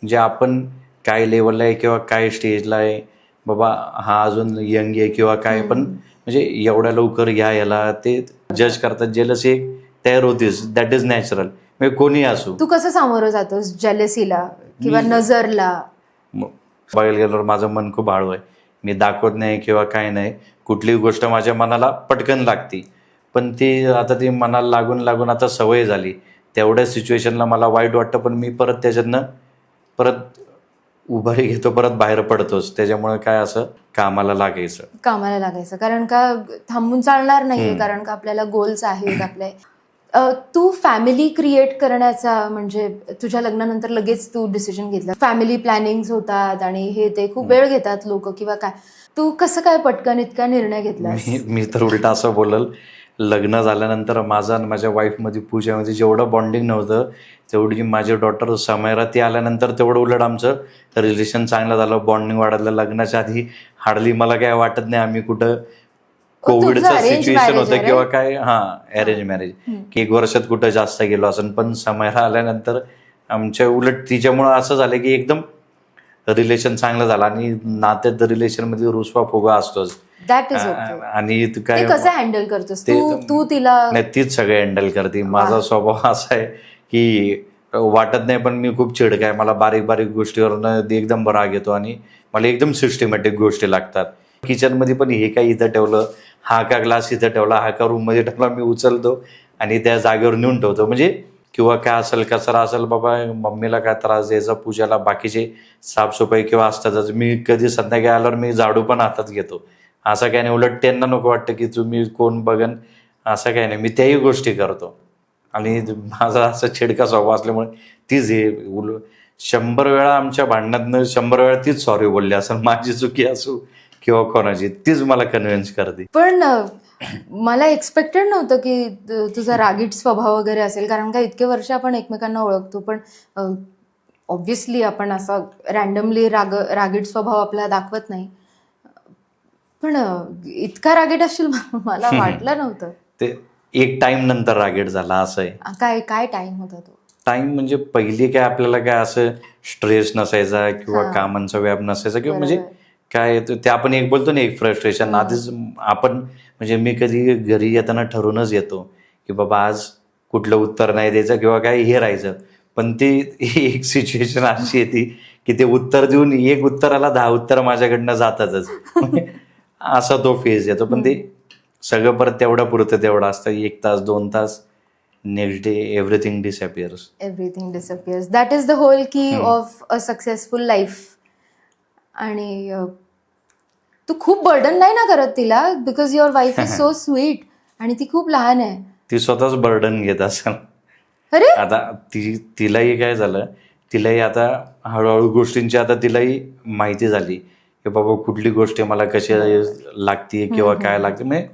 जे आपण काय लेवलला आहे किंवा काय स्टेजला आहे, बाबा हा अजून यंग आहे किंवा काय, पण म्हणजे एवढ्या लवकर याला ते जज करतात. जेलसी तयार होतीस, दॅट इज नॅचरल. म्हणजे कोणी असो. तू कसं सामोरं जातोस जेलसीला किंवा नजरला? बघायला गेल्यावर माझं मन खूप हळू आहे. मी दाखवत नाही किंवा काय नाही. कुठलीही गोष्ट माझ्या मनाला पटकन लागते, पण ती मनाला लागून आता सवय झाली. तेवढ्या सिच्युएशनला मला वाईट वाटतं, पण मी परत त्याच्यातनं उभारी घेतो, परत बाहेर पडतोच. त्याच्यामुळे काय असं कामाला लागायचं, कारण का थांबून चालणार नाहीये, कारण का आपल्याला गोल्स आहेत आपले. तू फॅमिली क्रिएट करण्याचा म्हणजे तुझ्या लग्नानंतर लगेच तू डिसिजन घेतला. फॅमिली प्लॅनिंग होतात आणि हे ते खूप वेळ घेतात लोक किंवा काय, तू कसं काय पटकन इतका निर्णय घेतला? मी तर उलटा असं बोलल, लग्न झाल्यानंतर माझा आणि माझ्या वाईफमध्ये पूजामध्ये जेवढं बॉन्डिंग नव्हतं तेवढी माझी डॉटर समेरा ती आल्यानंतर तेवढं उलट आमचं रिलेशन चांगलं झालं, बॉन्डिंग वाढलं. लग्नाच्या आधी हार्डली मला काय वाटत नाही आम्ही कुठं कोविडचं arrange सिच्युएशन marriage होतं आहे किंवा काय अरेंज मॅरेज की 1 वर्षात कुठं जास्त गेलो असं. पण समेरा आल्यानंतर आमच्या उलट तिच्यामुळं असं झालं की एकदम रिलेशन चांगलं झालं. आणि नात्यात रिलेशनमध्ये रुसवा फुगा असतोच. That is okay. आणि ते काय कसं हँडल करतोस ते तू तिला? नाही, तीच सगळे हँडल करते. माझा स्वभाव असा आहे की वाटत नाही पण मी खूप चिडका आहे. मला बारीक बारीक गोष्टीवरनं एकदम राग येतो आणि मला एकदम सिस्टमॅटिक गोष्टी लागतात. किचनमध्ये पण हे काय इथं ठेवलं, हा का ग्लास इथं ठेवला, हा का रूममध्ये ठेवला, मी उचलतो आणि त्या जागेवर नेऊन ठेवतो. म्हणजे किंवा काय असेल कचरा असेल, बाबा मम्मीला काय त्रास द्यायचा, पूजाला बाकीचे साफसफाई किंवा असतातच. मी कधी संध्याकाळी आल्यावर मी झाडू पण हातात घेतो. असं काय नाही, उलट त्यांना नको वाटतं की तुम्ही कोण बघन, असं काय नाही, मी त्याही गोष्टी करतो. आणि माझा असा चिडका स्वभाव असल्यामुळे तीच हे 100 वेळा आमच्या भांडणातनं 100 वेळा तीच सॉरी बोलली असेल, माझी चुकी असू किंवा कोणाची, तीच मला कन्व्हिन्स करते. पण मला एक्सपेक्टेड नव्हतं की तुझा रागीट स्वभाव वगैरे असेल, कारण का इतके वर्ष आपण एकमेकांना ओळखतो. पण ऑब्व्हियसली आपण असा रॅन्डमली रागीट स्वभाव आपला दाखवत नाही. पण इतका रागीट असशील मला वाटलं नव्हतं. ते एक टाइम नंतर रागीट झाला असं आहे. काय टाइम होता तो? टाइम म्हणजे पहिली काय आपल्याला काय असं स्ट्रेस नसायचा किंवा कामांचा व्याप नसायचा किंवा म्हणजे काय ते आपण एक बोलतो ना, एक फ्रस्ट्रेशन आधीच आपण म्हणजे मी कधी घरी येताना ठरूनच येतो की बाबा आज कुठलं उत्तर नाही द्यायचं किंवा काय हे राहायचं. पण ती एक सिच्युएशन अशी येते की ते उत्तर देऊन एक उत्तराला 10 उत्तर माझ्याकडनं जातातच. असा तो फेज येतो. पण ते सगळं परत तेवढ्या पुरतं तेवढं असतं, 1 तास 2 तास, next day everything disappears. That is the whole key of a successful life. आणि तू खूप बर्डन नाही ना करत तिला, because your wife is so sweet आणि ती खूप लहान आहे. ती स्वतःच बर्डन घेत असेल. अरे आता तिलाही काय झालं, तिलाही आता हळूहळू गोष्टींची आता तिलाही माहिती झाली की बाबा कुठली गोष्ट मला कशी लागते किंवा काय लागते. म्हणजे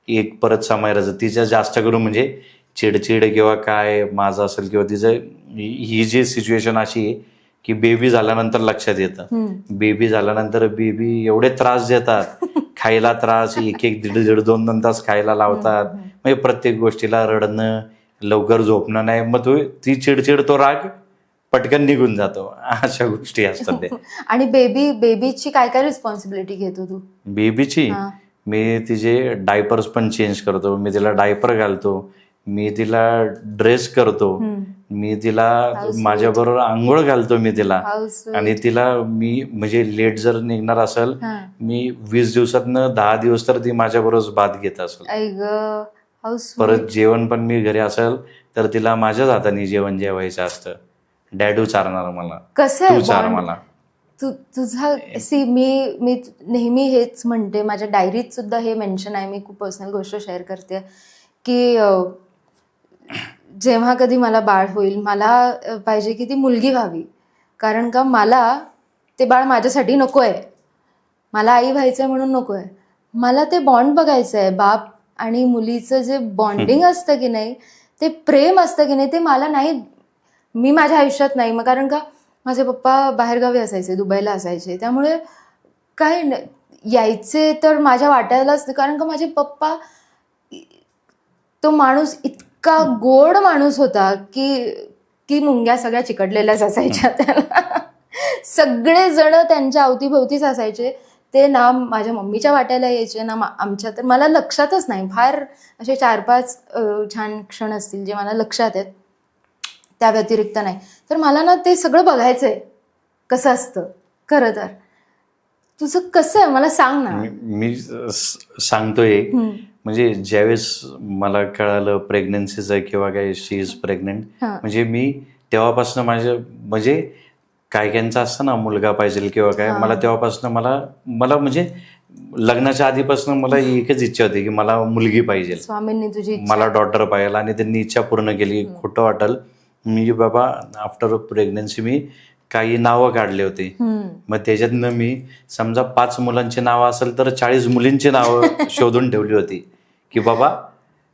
एक परत समायराचं तिच्या जास्त करून म्हणजे चिडचिड किंवा काय माझं असेल किंवा तिचं ही जी सिच्युएशन अशी आहे की बेबी झाल्यानंतर लक्षात येतं. बेबी झाल्यानंतर बेबी एवढे त्रास देतात, खायला त्रास, 1-1, 1.5-1.5, 2-2 तास खायला लावतात. म्हणजे प्रत्येक गोष्टीला रडणं, लवकर झोपणं नाही. मग ती चिडचिड, तो राग पटकन निघून जातो. अशा गोष्टी असतात ते. आणि बेबीची काय काय रिस्पॉन्सिबिलिटी घेतो तू? बेबीची मी तिचे डायपर्स पण चेंज करतो, मी तिला डायपर घालतो, मी तिला ड्रेस करतो, मी तिला माझ्याबरोबर आंघोळ घालतो मी तिला. आणि तिला मी म्हणजे लेट जर निघणार असेल, मी 20 दिवसातनं 10 दिवस तर ती माझ्याबरोबर भात घेत असेल. परत जेवण पण मी घरी असेल तर तिला माझ्याच हाताने जेवण जेवायचं असतं. डॅडू चारणार मला, तू चार मला. तुझा मी नेहमी हेच म्हणते, माझ्या डायरीत सुद्धा हे मेन्शन आहे, मी खूप पर्सनल गोष्ट शेअर करते की जेव्हा कधी मला बाळ होईल, मला पाहिजे की ती मुलगी व्हावी. कारण का मला ते बाळ माझ्यासाठी नको आहे, मला आई व्हायचं आहे म्हणून नको आहे. मला ते बॉन्ड बघायचं आहे, बाप आणि मुलीचं जे बॉन्डिंग असतं की नाही, ते प्रेम असतं की नाही, ते मला नाही, मी माझ्या आयुष्यात नाही. मग कारण का माझे पप्पा बाहेरगावी असायचे, दुबईला असायचे, त्यामुळे काय यायचे तर माझ्या वाट्यालाच. कारण का माझे पप्पा, तो माणूस इतका गोड माणूस होता की मुंग्या सगळ्या चिकटलेल्याच असायच्या त्याला. सगळे जण त्यांच्या अवतीभोवतीच असायचे. ते ना माझ्या मम्मीच्या वाट्याला यायचे ना आमच्या, तर मला लक्षातच नाही. फार असे 4-5 छान क्षण असतील जे मला लक्षात आहेत, त्या व्यतिरिक्त नाही. तर मला ना ते सगळं बघायचंय कसं असतं. खरं तर तुझं कसं आहे मला सांग ना. मी सांगतोय म्हणजे ज्यावेळेस मला कळालं प्रेग्नन्सीचं किंवा काय शी इज प्रेग्नेंट, म्हणजे मी तेव्हापासून माझ्या म्हणजे काय काहींचं असतं ना मुलगा पाहिजे किंवा काय, मला तेव्हापासून मला म्हणजे लग्नाच्या आधीपासून मला एकच इच्छा होती की मला मुलगी पाहिजे, स्वामींनी तुझी मला डॉटर पाहिजे. आणि त्यांनी इच्छा पूर्ण केली. खोटं वाटेल, मी बाबा आफ्टर प्रेग्नन्सी मी काही नावं काढले होते. मग त्याच्यातनं मी समजा 5 मुलांची नावं असेल तर 40 मुलींची नावं शोधून ठेवली होती की बाबा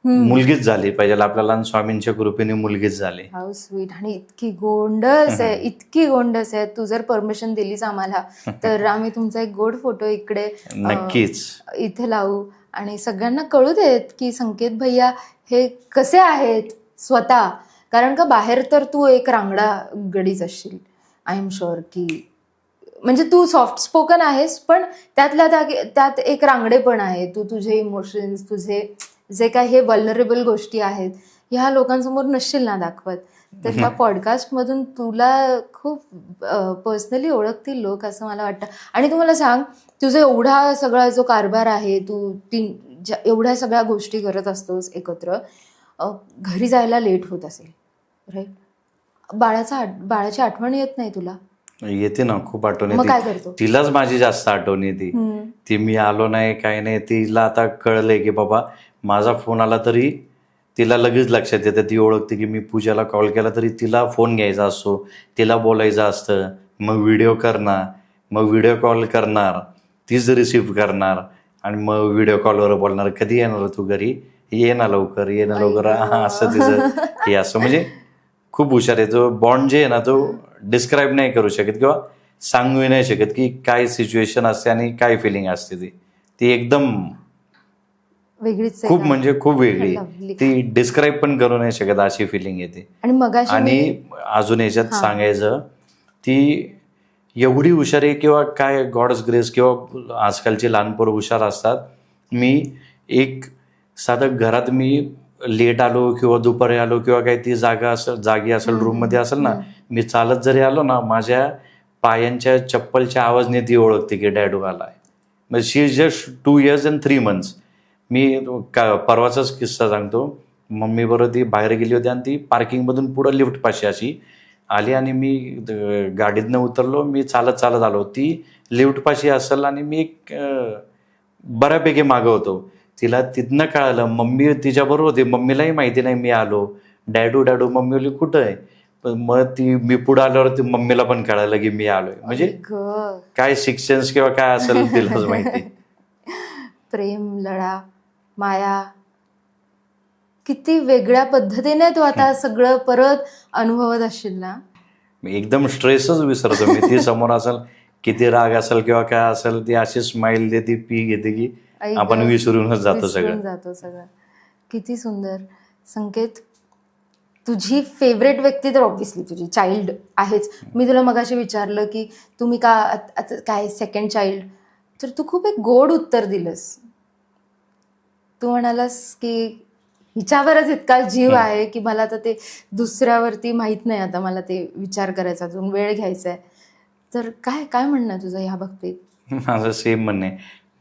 मुलगीच झाली पाहिजे आपल्याला, आणि स्वामींच्या कृपेने मुलगीच झाली. How sweet. आणि इतकी गोंडस आहे, इतकी गोंडस आहे. तू जर परमिशन दिलीस आम्हाला तर आम्ही तुमचा एक गोड फोटो इकडे नक्कीच इथे लावू आणि सगळ्यांना कळू देत की संकेत भैया हे कसे आहेत स्वतः. कारण का बाहेर तर तू एक रांगडा गडीच असशील, आय एम शुअर की म्हणजे तू सॉफ्ट स्पोकन आहेस, पण त्यात एक रांगडेपण आहे. तू तुझे इमोशन्स, तुझे जे काय हे वल्नरेबल गोष्टी आहेत ह्या लोकांसमोर नसशील ना दाखवत. तर ह्या पॉडकास्टमधून तुला खूप पर्सनली ओळखतील लोक असं मला वाटतं. आणि तू मला सांग, तुझा एवढा सगळा जो कारभार आहे, तू एवढ्या सगळ्या गोष्टी करत असतोस एकत्र, घरी जायला लेट होत असेल राईट? बाळाची आठवण येत नाही तुला? येते ना, खूप आठवण मग काय येते. करतो? तिलाच माझी जास्त आठवण येते. ती मी आलो नाही काय नाही, तिला आता कळलंय की बाबा माझा फोन आला तरी तिला लगेच लक्षात येतं. ती ओळखते की मी पूजाला कॉल केला तरी तिला फोन घ्यायचा असतो, तिला बोलायचं असतं. मग व्हिडिओ करणार, मग व्हिडिओ कॉल करणार, तीच रिसिव्ह करणार आणि मग व्हिडिओ कॉलवर बोलणार, कधी येणार तू घरी, ये ना लवकर, ये ना लवकर. असं तिचं हे असं म्हणजे खूप हुशार आहे. जो बॉन्ड जे आहे ना तो डिस्क्राईब नाही करू शकत किंवा सांगू नाही शकत की काय सिच्युएशन असते आणि काय फिलिंग असते. ती एकदम वेगळीच खूप म्हणजे खूप वेगळी, Lovely. ती डिस्क्राईब पण करू नाही शकत अशी फिलिंग येते. आणि अजून याच्यात सांगायचं, ती एवढी हुशार आहे किंवा काय गॉड्स ग्रेस किंवा आजकालची लहान पोरं हुशार असतात. मी एक साधं घरात मी लेट आलो किंवा दुपारी आलो किंवा काही ती जागी असेल रूममध्ये असेल ना, मी चालत जरी आलो ना, माझ्या पायांच्या चप्पलच्या आवाजने ती ओळखते की डॅडू आलाय. म्हणजे she is just 2 years and 3 months. मी परवाचाच किस्सा सांगतो. मम्मी बरोबर ती बाहेर गेली होती आणि ती पार्किंगमधून पुढं लिफ्ट पाशी अशी आली आणि मी गाडीतनं उतरलो, मी चालत आलो. ती लिफ्ट पाशी असेल आणि मी बऱ्यापैकी मागं होतो. तिला तिथनं कळालं, मम्मी तिच्याबरोबर होती, मम्मीलाही माहिती नाही मी आलो. डॅडू मम्मी बोलली कुठं आहे. मग मी पुढं आल्यावर मम्मीला पण कळालं की मी आलोय. म्हणजे काय शिक्षण किंवा काय असेल तिलाच माहिती. प्रेम, लढा, माया, किती वेगळ्या पद्धतीने तू आता सगळं परत अनुभवत असशील ना. एकदम स्ट्रेसच विसरतो मी. ती समोर असेल, किती राग असेल किंवा काय असेल, ती अशी स्माइल देते, पी घेते की आपण विसरूनच जातो सगळं. किती सुंदर. संकेत, तुझी फेवरेट व्यक्ती तर ऑब्व्हियसली तुझी चाइल्ड आहेच. मी तुला मगाशी विचारलं की तुम्ही काय सेकंड चाइल्ड, तर तू खूप एक गोड उत्तर दिलंस. तू म्हणालास की हिच्यावरच इतका जीव आहे की मला आता ते दुसऱ्यावरती माहित नाही, आता मला ते विचार करायचा, अजून वेळ घ्यायचा आहे. तर काय म्हणणं तुझं ह्या बाबतीत? माझं सेम म्हणणे.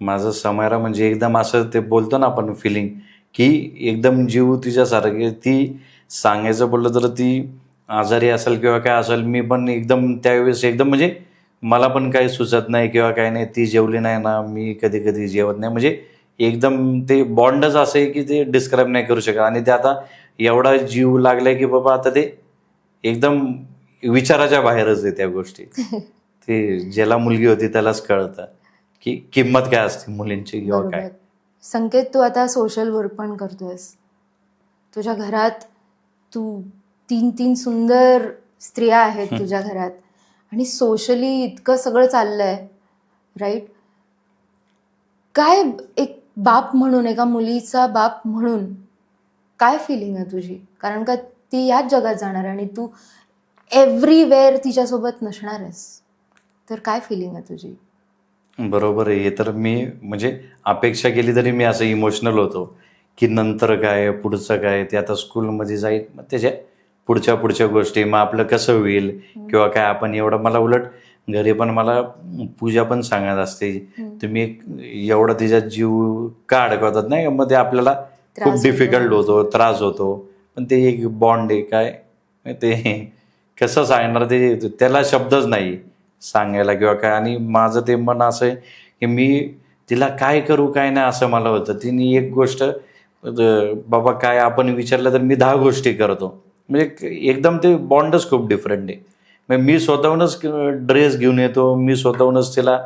माझं समायरा म्हणजे एकदम असं ते बोलतो ना आपण फिलिंग की एकदम जीव तिच्यासारखे. ती सांगायचं बोललं तर ती आजारी असेल किंवा काय असेल, मी पण एकदम त्यावेळेस एकदम म्हणजे मला पण काही सुचत नाही किंवा काय नाही. ती जेवली नाही ना, मी कधी जेवत नाही. म्हणजे एकदम ते बॉन्डच असं आहे की ते डिस्क्राईब नाही करू शकत. आणि ते आता एवढा जीव लागलाय की बाबा आता ते एकदम विचाराच्या बाहेरच आहे त्या गोष्टी. ते ज्याला मुलगी होती त्यालाच कळतं की किंमत काय असते मुलींची किंवा काय. संकेत, तू आता सोशल वर्क पण करतोयस. तुझ्या घरात तू 3 सुंदर स्त्रिया आहेत तुझ्या घरात आणि सोशली इतकं सगळं चाललंय राईट. काय एक बाप म्हणून, एका मुलीचा बाप म्हणून काय फिलिंग आहे तुझी? कारण का ती याच जगात जाणार आणि तू एव्हरीवेअर तिच्यासोबत नसणार आहेस, तर काय फिलिंग आहे तुझी? बरोबर आहे. हे तर मी म्हणजे अपेक्षा केली तरी मी असं इमोशनल होतो की नंतर काय, पुढचं काय, ते आता स्कूलमध्ये जाईल, मग त्याच्या पुढच्या गोष्टी, मग आपलं कसं होईल किंवा काय. आपण एवढं, मला उलट घरी पण मला पूजा पण सांगत असते, तुम्ही एवढा तिचा जीव का अडकवतात नाही, मग ते आपल्याला खूप डिफिकल्ट होतो, त्रास होतो. पण ते एक बॉन्ड आहे, काय ते कसं सांगणार, ते त्याला शब्दच नाही सांगायला किंवा काय. आणि माझं ते मन असं आहे की मी तिला काय करू काय नाही असं मला होतं. तिने एक गोष्ट बाबा काय आपण विचारलं तर मी 10 गोष्टी करतो. म्हणजे एकदम ते बॉन्डच खूप डिफरंट आहे. मग मी स्वतःहूनच ड्रेस घेऊन येतो, मी स्वतःहूनच तिला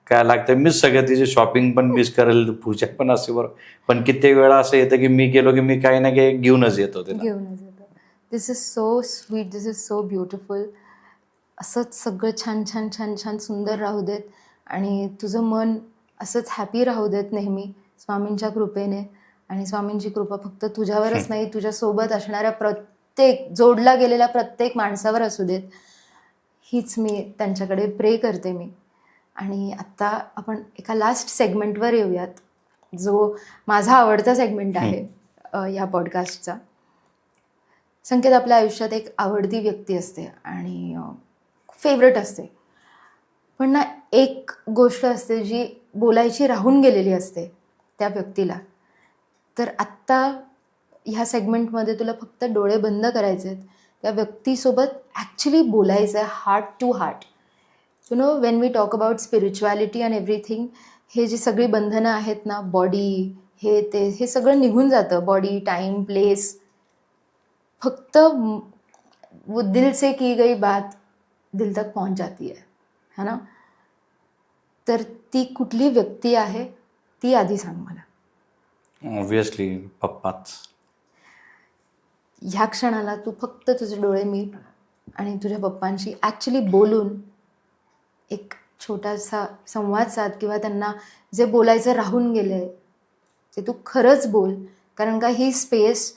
काय लागतं, मीच सगळं तिची शॉपिंग पण मीच करेल, पूजा पण असते बरोबर. पण कित्येक वेळा असं येतं की मी गेलो की मी काही ना काही घेऊनच येतो तिला. घेऊनच येतो. This is so sweet, this is so beautiful. असंच सगळं छान छान छान छान सुंदर राहू देत आणि तुझं मन असंच हॅपी राहू देत नेहमी स्वामींच्या कृपेने. आणि स्वामींची कृपा फक्त तुझ्यावरच नाही, तुझ्यासोबत असणाऱ्या प्रत्येक जोडला गेलेल्या प्रत्येक माणसावर असू देत, हीच मी त्यांच्याकडे प्रे करते मी. आणि आत्ता आपण एका लास्ट सेगमेंटवर येऊयात, जो माझा आवडता सेगमेंट आहे या पॉडकास्टचा. संकेत, आपल्या आयुष्यात एक आवडती व्यक्ती असते आणि फेवरेट असते, पण ना एक गोष्ट असते जी बोलायची राहून गेलेली असते त्या व्यक्तीला. तर आत्ता ह्या सेगमेंटमध्ये तुला फक्त डोळे बंद करायचे आहेत, त्या व्यक्तीसोबत ॲक्च्युली बोलायचं आहे, heart to heart. You know, when we talk about spirituality and everything, हे जी सगळी बंधनं आहेत ना, बॉडी हे ते, हे सगळं निघून जातं. Body, time, place. फक्त वो दिल से की गई बात दिल तक पहुंच जाती है ना. तर ती कुठली व्यक्ती आहे ती आधी सांग मला. ऑब्व्हियसली पप्पाच. ह्या क्षणाला तू फक्त तुझे डोळे मीट आणि तुझ्या पप्पांशी ॲक्च्युली बोलून एक छोटासा संवाद साध, किंवा त्यांना जे बोलायचं राहून गेलं ते तू खरंच बोल. कारण का ही स्पेस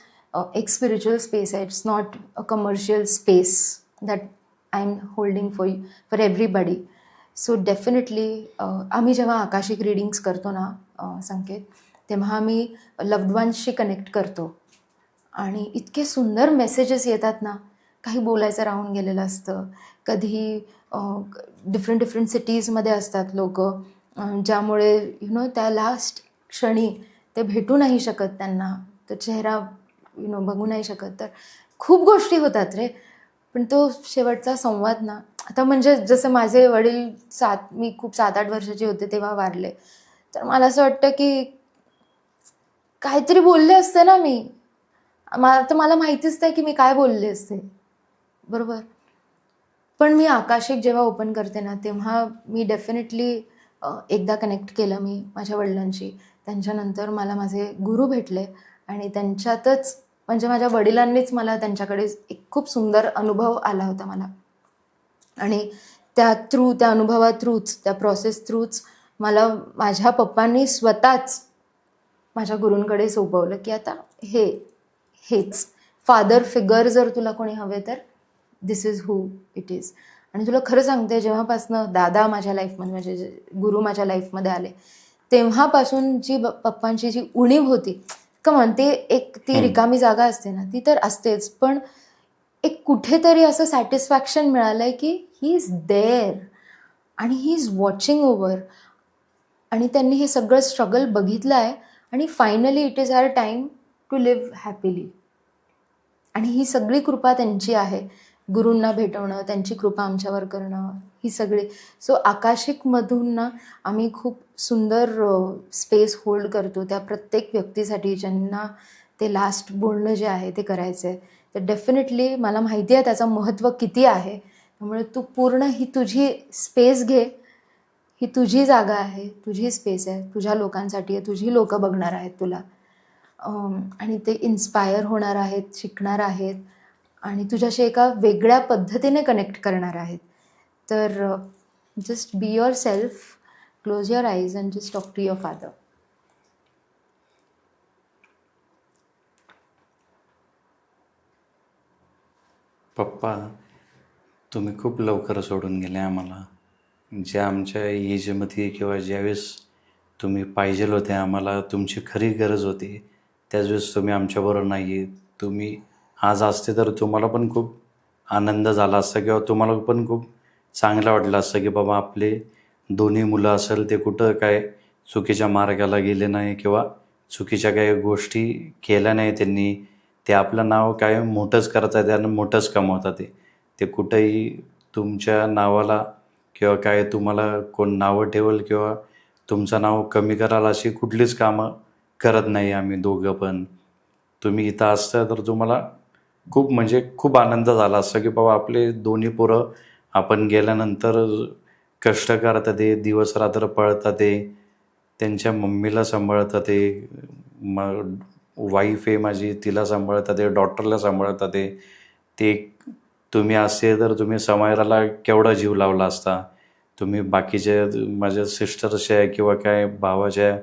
एक स्पिरिच्युअल स्पेस आहे. It's not a commercial space that I am holding for everybody. So definitely आम्ही जेव्हा आकाशिक रीडिंग्स करतो ना संकेत, तेव्हा आम्ही लव्ड वन्सशी कनेक्ट करतो आणि इतके सुंदर मेसेजेस येतात ना. काही बोलायचं राहून गेलेलं असतं, कधी डिफरंट सिटीजमध्ये असतात लोक, ज्यामुळे त्या लास्ट क्षणी ते भेटू नाही शकत, त्यांना तो चेहरा बघू नाही शकत. तर खूप गोष्टी होतात रे. पण तो शेवटचा संवाद ना, आता म्हणजे जसं माझे वडील मी खूप 7-8 वर्षाची होते तेव्हा वारले, तर मला असं वाटतं की काहीतरी बोलले असते ना मी. तर मला माहितीच नाही की मी काय बोलले असते, बरोबर. पण मी आकाशिक जेव्हा ओपन करते ना, तेव्हा मी डेफिनेटली एकदा कनेक्ट केलं मी माझ्या वडिलांशी. त्यांच्यानंतर मला माझे गुरु भेटले आणि त्यांच्यातच म्हणजे माझ्या वडिलांनीच मला त्यांच्याकडे एक खूप सुंदर अनुभव आला होता मला. आणि त्या अनुभवा थ्रूच, त्या प्रोसेस थ्रूच मला माझ्या पप्पांनी स्वतःच माझ्या गुरूंकडे सोपवलं की आता हेच फादर फिगर जर तुला कोणी हवे तर दिस इज हू इट इज. आणि तुला खरं सांगते, जेव्हापासनं दादा माझ्या लाईफमध्ये, म्हणजे गुरु माझ्या लाईफमध्ये आले, तेव्हापासून जी पप्पांची जी उणीव होती, कमॉन, ते एक ती रिकामी जागा असते ना, ती तर असतेच, पण एक कुठेतरी असं सॅटिस्फॅक्शन मिळालंय की ही इज देअर आणि ही इज वॉचिंग ओव्हर. आणि त्यांनी हे सगळं स्ट्रगल बघितलं आहे आणि finally it is our time to live happily. आणि ही सगळी कृपा त्यांची आहे, गुरूंना भेटवणं, त्यांची कृपा आमच्यावर करणं, ही सगळी. सो आकाशिकमधून ना आम्ही खूप सुंदर स्पेस होल्ड करतो त्या प्रत्येक व्यक्तीसाठी ज्यांना ते लास्ट बोलणं जे आहे ते करायचं आहे. तर डेफिनेटली मला माहिती आहे त्याचं महत्त्व किती आहे. त्यामुळे तू पूर्ण ही तुझी स्पेस घे, ही तुझी जागा आहे, तुझी स्पेस आहे, तुझ्या लोकांसाठी आहे, तुझी लोकं बघणार आहेत तुला आणि ते इन्स्पायर होणार आहेत, शिकणार आहेत आणि तुझ्याशी एका वेगळ्या पद्धतीने कनेक्ट करणार आहेत. तर just be yourself, close your eyes and just talk to your father. पप्पा, तुम्ही खूप लवकर सोडून गेले आम्हाला. जे आमच्या एजमध्ये किंवा ज्यावेळेस तुम्ही पाहिजे होते, आम्हाला तुमची खरी गरज होती, त्याच वेळेस तुम्ही आमच्याबरोबर नाही आहे. तुम्ही आज असते तर तुम्हाला पण खूप आनंद झाला असता किंवा तुम्हाला पण खूप चांगलं वाटलं असतं की बाबा आपले दोन्ही मुलं असेल ते कुठं काय चुकीच्या मार्गाला गेले नाही किंवा चुकीच्या काही गोष्टी केल्या नाही त्यांनी. ते आपलं नाव काय मोठंच करतात आणि मोठंच कमवतात. ते कुठंही तुमच्या नावाला किंवा काय तुम्हाला कोण नावं ठेवल किंवा तुमचं नाव कमी कराल अशी कुठलीच कामं करत नाही आम्ही दोघं पण. तुम्ही इथं असता तर तुम्हाला खूप म्हणजे खूप आनंद झाला असता की बाबा आपले दोन्ही पोरं आपण गेल्यानंतर कष्ट करतात ते, दिवस रात्र पळतात ते, त्यांच्या मम्मीला सांभाळतात ते, वाईफ आहे माझी तिला सांभाळतात ते, डॉक्टरला सांभाळतात ते तुम्ही असते तर तुम्ही समायराला केवढा जीव लावला असता. तुम्ही बाकीच्या माझ्या सिस्टर्सच्या किंवा काय भावाच्या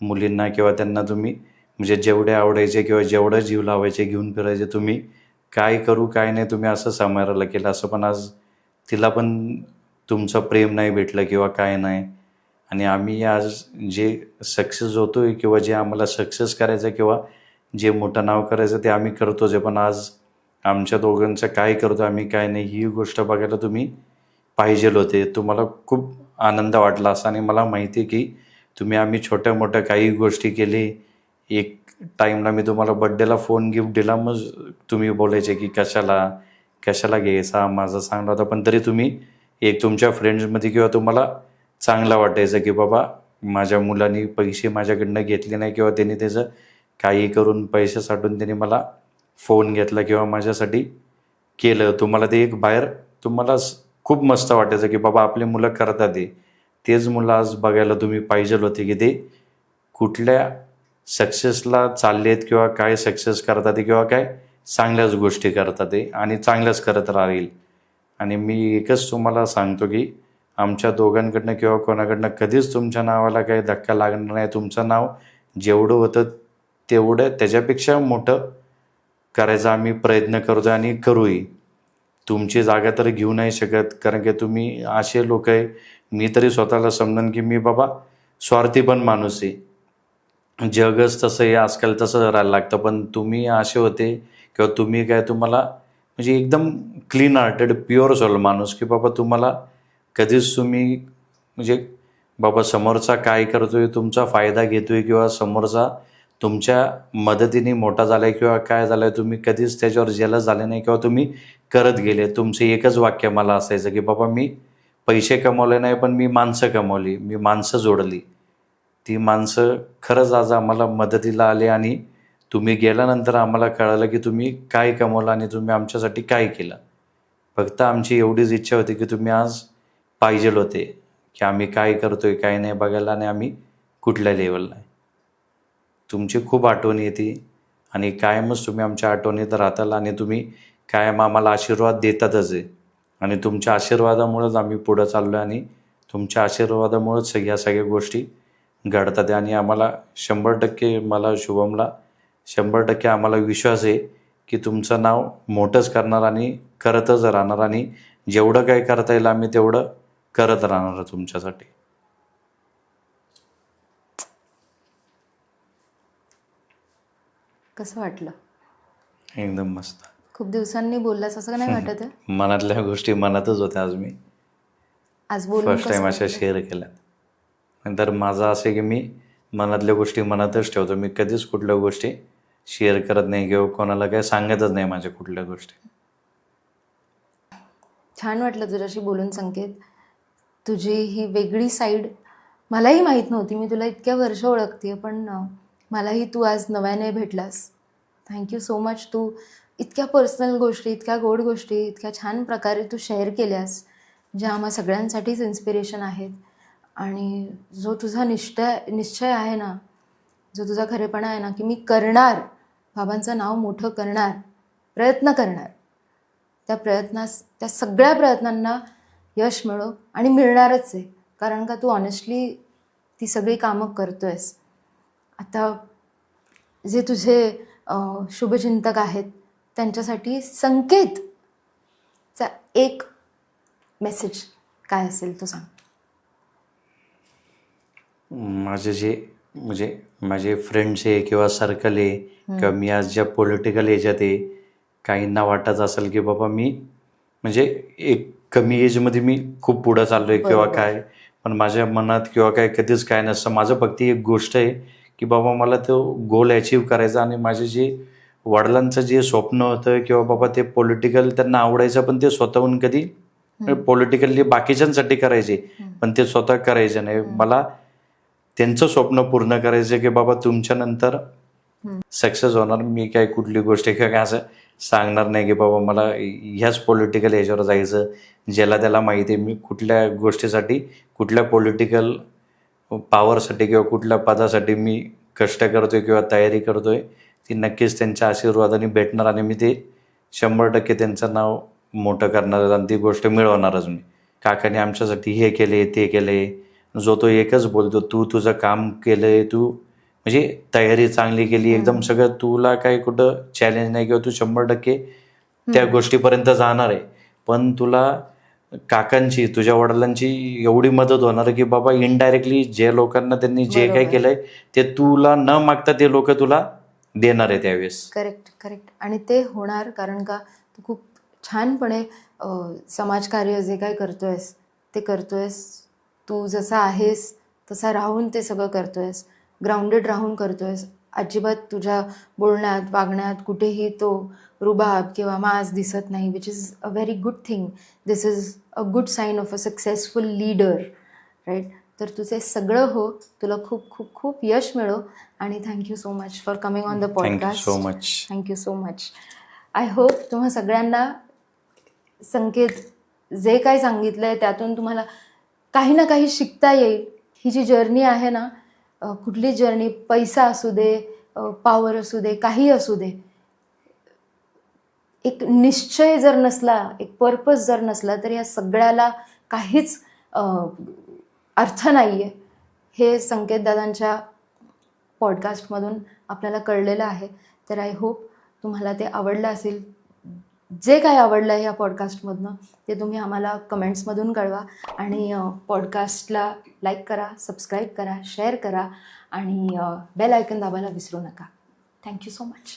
मुलींना किंवा त्यांना तुम्ही म्हणजे जेवढे आवडायचे किंवा जेवढं जीव लावायचे घेऊन फिरायचे, तुम्ही काय करू काय नाही तुम्ही असं समायराला केलं. असं पण आज तिला पण तुमचं प्रेम नाही भेटलं किंवा काय नाही. आणि आम्ही आज जे सक्सेस होतोय किंवा जे आम्हाला सक्सेस करायचं किंवा जे मोठं नाव करायचं ते आम्ही करतोच आहे, पण आज आमच्या दोघांचं काय करतो आम्ही काय नाही ही गोष्ट बघायला तुम्ही पाहिजेल होते. तुम्हाला खूप आनंद वाटला असा. आणि मला माहिती आहे की आम्ही छोट्या मोठ्या काही गोष्टी केली. एक टाईमला मी तुम्हाला बड्डेला फोन गिफ्ट दिला, मग तुम्ही बोलायचे की कशाला घ्यायचा, माझा चांगला होता, पण तरी तुम्ही एक तुमच्या फ्रेंड्समध्ये किंवा तुम्हाला चांगलं वाटायचं की बाबा माझ्या मुलांनी पैसे माझ्याकडनं घेतले नाही किंवा त्यांनी त्याचं काही करून पैसे साठवून त्यांनी मला फोन घेतला किंवा माझ्यासाठी केलं. तुम्हाला ते एक बाहेर तुम्हाला खूप मस्त वाटायचं की बाबा आपली मुलं करतात तेच मुलं आज बघायला तुम्ही पाहिजे होते की ते कुठल्या सक्सेसला चाललेत किंवा काय सक्सेस करतात किंवा काय चांगल्याच गोष्टी करतात आणि चांगल्याच करत राहील. आणि मी एकच तुम्हाला सांगतो की आमच्या दोघांकडनं किंवा कोणाकडनं कधीच तुमच्या नावाला काही धक्का लागणार नाही. तुमचं नाव जेवढं होतं तेवढं त्याच्यापेक्षा मोठं करायचा आम्ही प्रयत्न करतो आणि करूही. तुमची जागा तर घेऊ नाही शकत, कारण की तुम्ही असे लोक आहे. मी तरी स्वतःला समजून की मी बाबा स्वार्थी पण माणूस आहे. जगच तसं आहे आजकाल, तसं राहायला लागतं. पण तुम्ही असे होते किंवा तुम्ही काय तुम्हाला म्हणजे एकदम क्लीन हार्टेड प्युअर सोल माणूस की बाबा तुम्हाला कधीच तुम्ही म्हणजे बाबा समोरचा काय करतोय तुमचा फायदा घेतोय किंवा समोरचा तुमच्या मदतीने मोठा झालाय किंवा काय झालंय तुम्ही कधीच त्याच्यावर जेलस झाले नाही किंवा तुम्ही करत गेले. तुमचं एकच वाक्य मला असायचं की बाबा मी पैसे कमवले नाही, पण मी माणसं कमवली, मी माणसं जोडली. ती माणसं खरंच आज आम्हाला मदतीला आली आणि तुम्ही गेल्यानंतर आम्हाला कळालं की तुम्ही काय कमवलं आणि तुम्ही आमच्यासाठी काय केलं. फक्त आमची एवढीच इच्छा होती की तुम्ही आज पाहिजेल होते की आम्ही काय करतोय काय नाही बघायला आणि आम्ही कुठल्या लेवलला आहे. तुमची खूप आठवण येते आणि कायमच तुम्ही आमच्या आठवणीत राहताल आणि तुम्ही कायम आम्हाला आशीर्वाद देतातच आहे. आणि तुमच्या आशीर्वादामुळेच आम्ही पुढं चाललो आहे आणि तुमच्या आशीर्वादामुळेच ह्या सगळ्या गोष्टी घडतात. आणि आम्हाला 100% मला शुभमला 100% आम्हाला विश्वास आहे की तुमचं नाव मोठंच करणार आणि करतच राहणार आणि जेवढं काही करता येईल आम्ही तेवढं करत राहणार तुमच्यासाठी. कसं वाटलं? एकदम मस्त. खूप दिवसांनी बोललास असं नाही वाटत आहे? मनातल्या गोष्टी मनातच होत्या. आज बोलून फर्स्ट टाइम अशा शेअर केल्या. नंतर माझं असं आहे की मी मनातल्या गोष्टी मनातच ठेवतो. मी कधीच कुठल्या गोष्टी शेअर करत नाही किंवा कोणाला काही सांगतच नाही माझ्या कुठल्या गोष्टी. छान वाटलं तुझ्याशी बोलून संकेत. तुझी ही वेगळी साईड मलाही माहीत नव्हती. मी तुला इतक्या वर्ष ओळखते, पण मलाही तू आज नव्याने भेटलास. Thank you so much. तू इतक्या पर्सनल गोष्टी, इतक्या गोड गोष्टी, इतक्या छान प्रकारे तू शेअर केल्यास, ज्या आम्हा सगळ्यांसाठीच इन्स्पिरेशन आहेत. आणि जो तुझा निश्चय आहे ना, जो तुझा खरेपणा आहे ना, की मी करणार, बाबांचं नाव मोठं करणार, प्रयत्न करणार, त्या सगळ्या प्रयत्नांना यश मिळो आणि मिळणारच आहे. कारण का तू ऑनेस्टली ती सगळी कामं करतोयस. आता जे तुझे शुभचिंतक आहेत त्यांच्यासाठी संकेतचा एक मेसेज काय असेल तो सांग. माझे जे म्हणजे माझे फ्रेंड्स आहे किंवा सर्कल आहे किंवा मी आज ज्या पॉलिटिकल याच्यात आहे, काहींना वाटत असेल की बाबा मी म्हणजे एक कमी एजमध्ये मी खूप पुढं चाललोय किंवा काय, पण माझ्या मनात किंवा काय कधीच काय नसतं. माझं फक्त एक गोष्ट आहे की बाबा मला तो गोल अचीव्ह करायचा. आणि माझे जे वडिलांचं जे स्वप्न होतं किंवा बाबा ते पॉलिटिकल त्यांना आवडायचं, पण ते स्वतःहून कधी पॉलिटिकली बाकीच्यांसाठी करायचे, पण ते स्वतः करायचे नाही. मला त्यांचं स्वप्न पूर्ण करायचं की बाबा तुमच्यानंतर सक्सेस होणार. मी काय कुठली गोष्ट किंवा काय असं सांगणार नाही की बाबा मला ह्याच पॉलिटिकल ह्याच्यावर जायचं. ज्याला त्याला माहिती आहे मी कुठल्या गोष्टीसाठी, कुठल्या पॉलिटिकल पॉवरसाठी किंवा कुठल्या पदासाठी मी कष्ट करतोय किंवा तयारी करतोय, ती नक्कीच त्यांच्या आशीर्वादाने भेटणार आणि मी ते 100% त्यांचं नाव मोठं करणार आणि ती गोष्ट मिळवणारच मी. काकाने आमच्यासाठी हे केले ते केले, जो तो एकच बोलतो, तू तुझं काम केलंय, तू म्हणजे तयारी चांगली केली, एकदम सगळं, तुला काही कुठं चॅलेंज नाही किंवा तू 100% त्या गोष्टीपर्यंत जाणार आहे. पण तुला काकांची, तुझ्या वडिलांची एवढी मदत होणार की बाबा इनडायरेक्टली जे लोकांना त्यांनी जे काही केलंय ते तुला न मागता ते लोक तुला देणार आहे त्यावेळेस. करेक्ट. आणि ते होणार कारण का तू खूप छानपणे समाजकार्य जे काही करतोयस ते करतोयस. तू जसा आहेस तसा राहून ते सगळं करतोयस, ग्राउंडेड राहून करतोयस. अजिबात तुझ्या बोलण्यात वागण्यात कुठेही तो रुबाब किंवा माज दिसत नाही, which is a very good thing. This is a good sign of a successful leader, right? तर तुझे सगळं हो, तुला खूप खूप खूप यश मिळो आणि thank you so much for coming on the podcast. So much. Thank you so much. I hope तुम्हा सगळ्यांना संकेत जे काही सांगितलं आहे त्यातून तुम्हाला काही ना काही शिकता येईल. ही जी जर्नी आहे ना, कुठली जर्नी, पैसा असू दे, पॉवर असू दे, काही असू दे, एक निश्चय जर नसला, एक पर्पज जर नसला तर या सगळ्याला काहीच अर्थ नाही आहे. हे संकेतदादांच्या पॉडकास्टमधून आपल्याला कळलेलं आहे. तर आय होप तुम्हाला ते आवडलं असेल. जे काय आवडलं आहे या पॉडकास्टमधनं ते तुम्ही आम्हाला कमेंट्समधून कळवा आणि पॉडकास्टला लाईक करा, सबस्क्राईब करा, शेअर करा आणि बेल आयकन दाबायला विसरू नका. Thank you so much.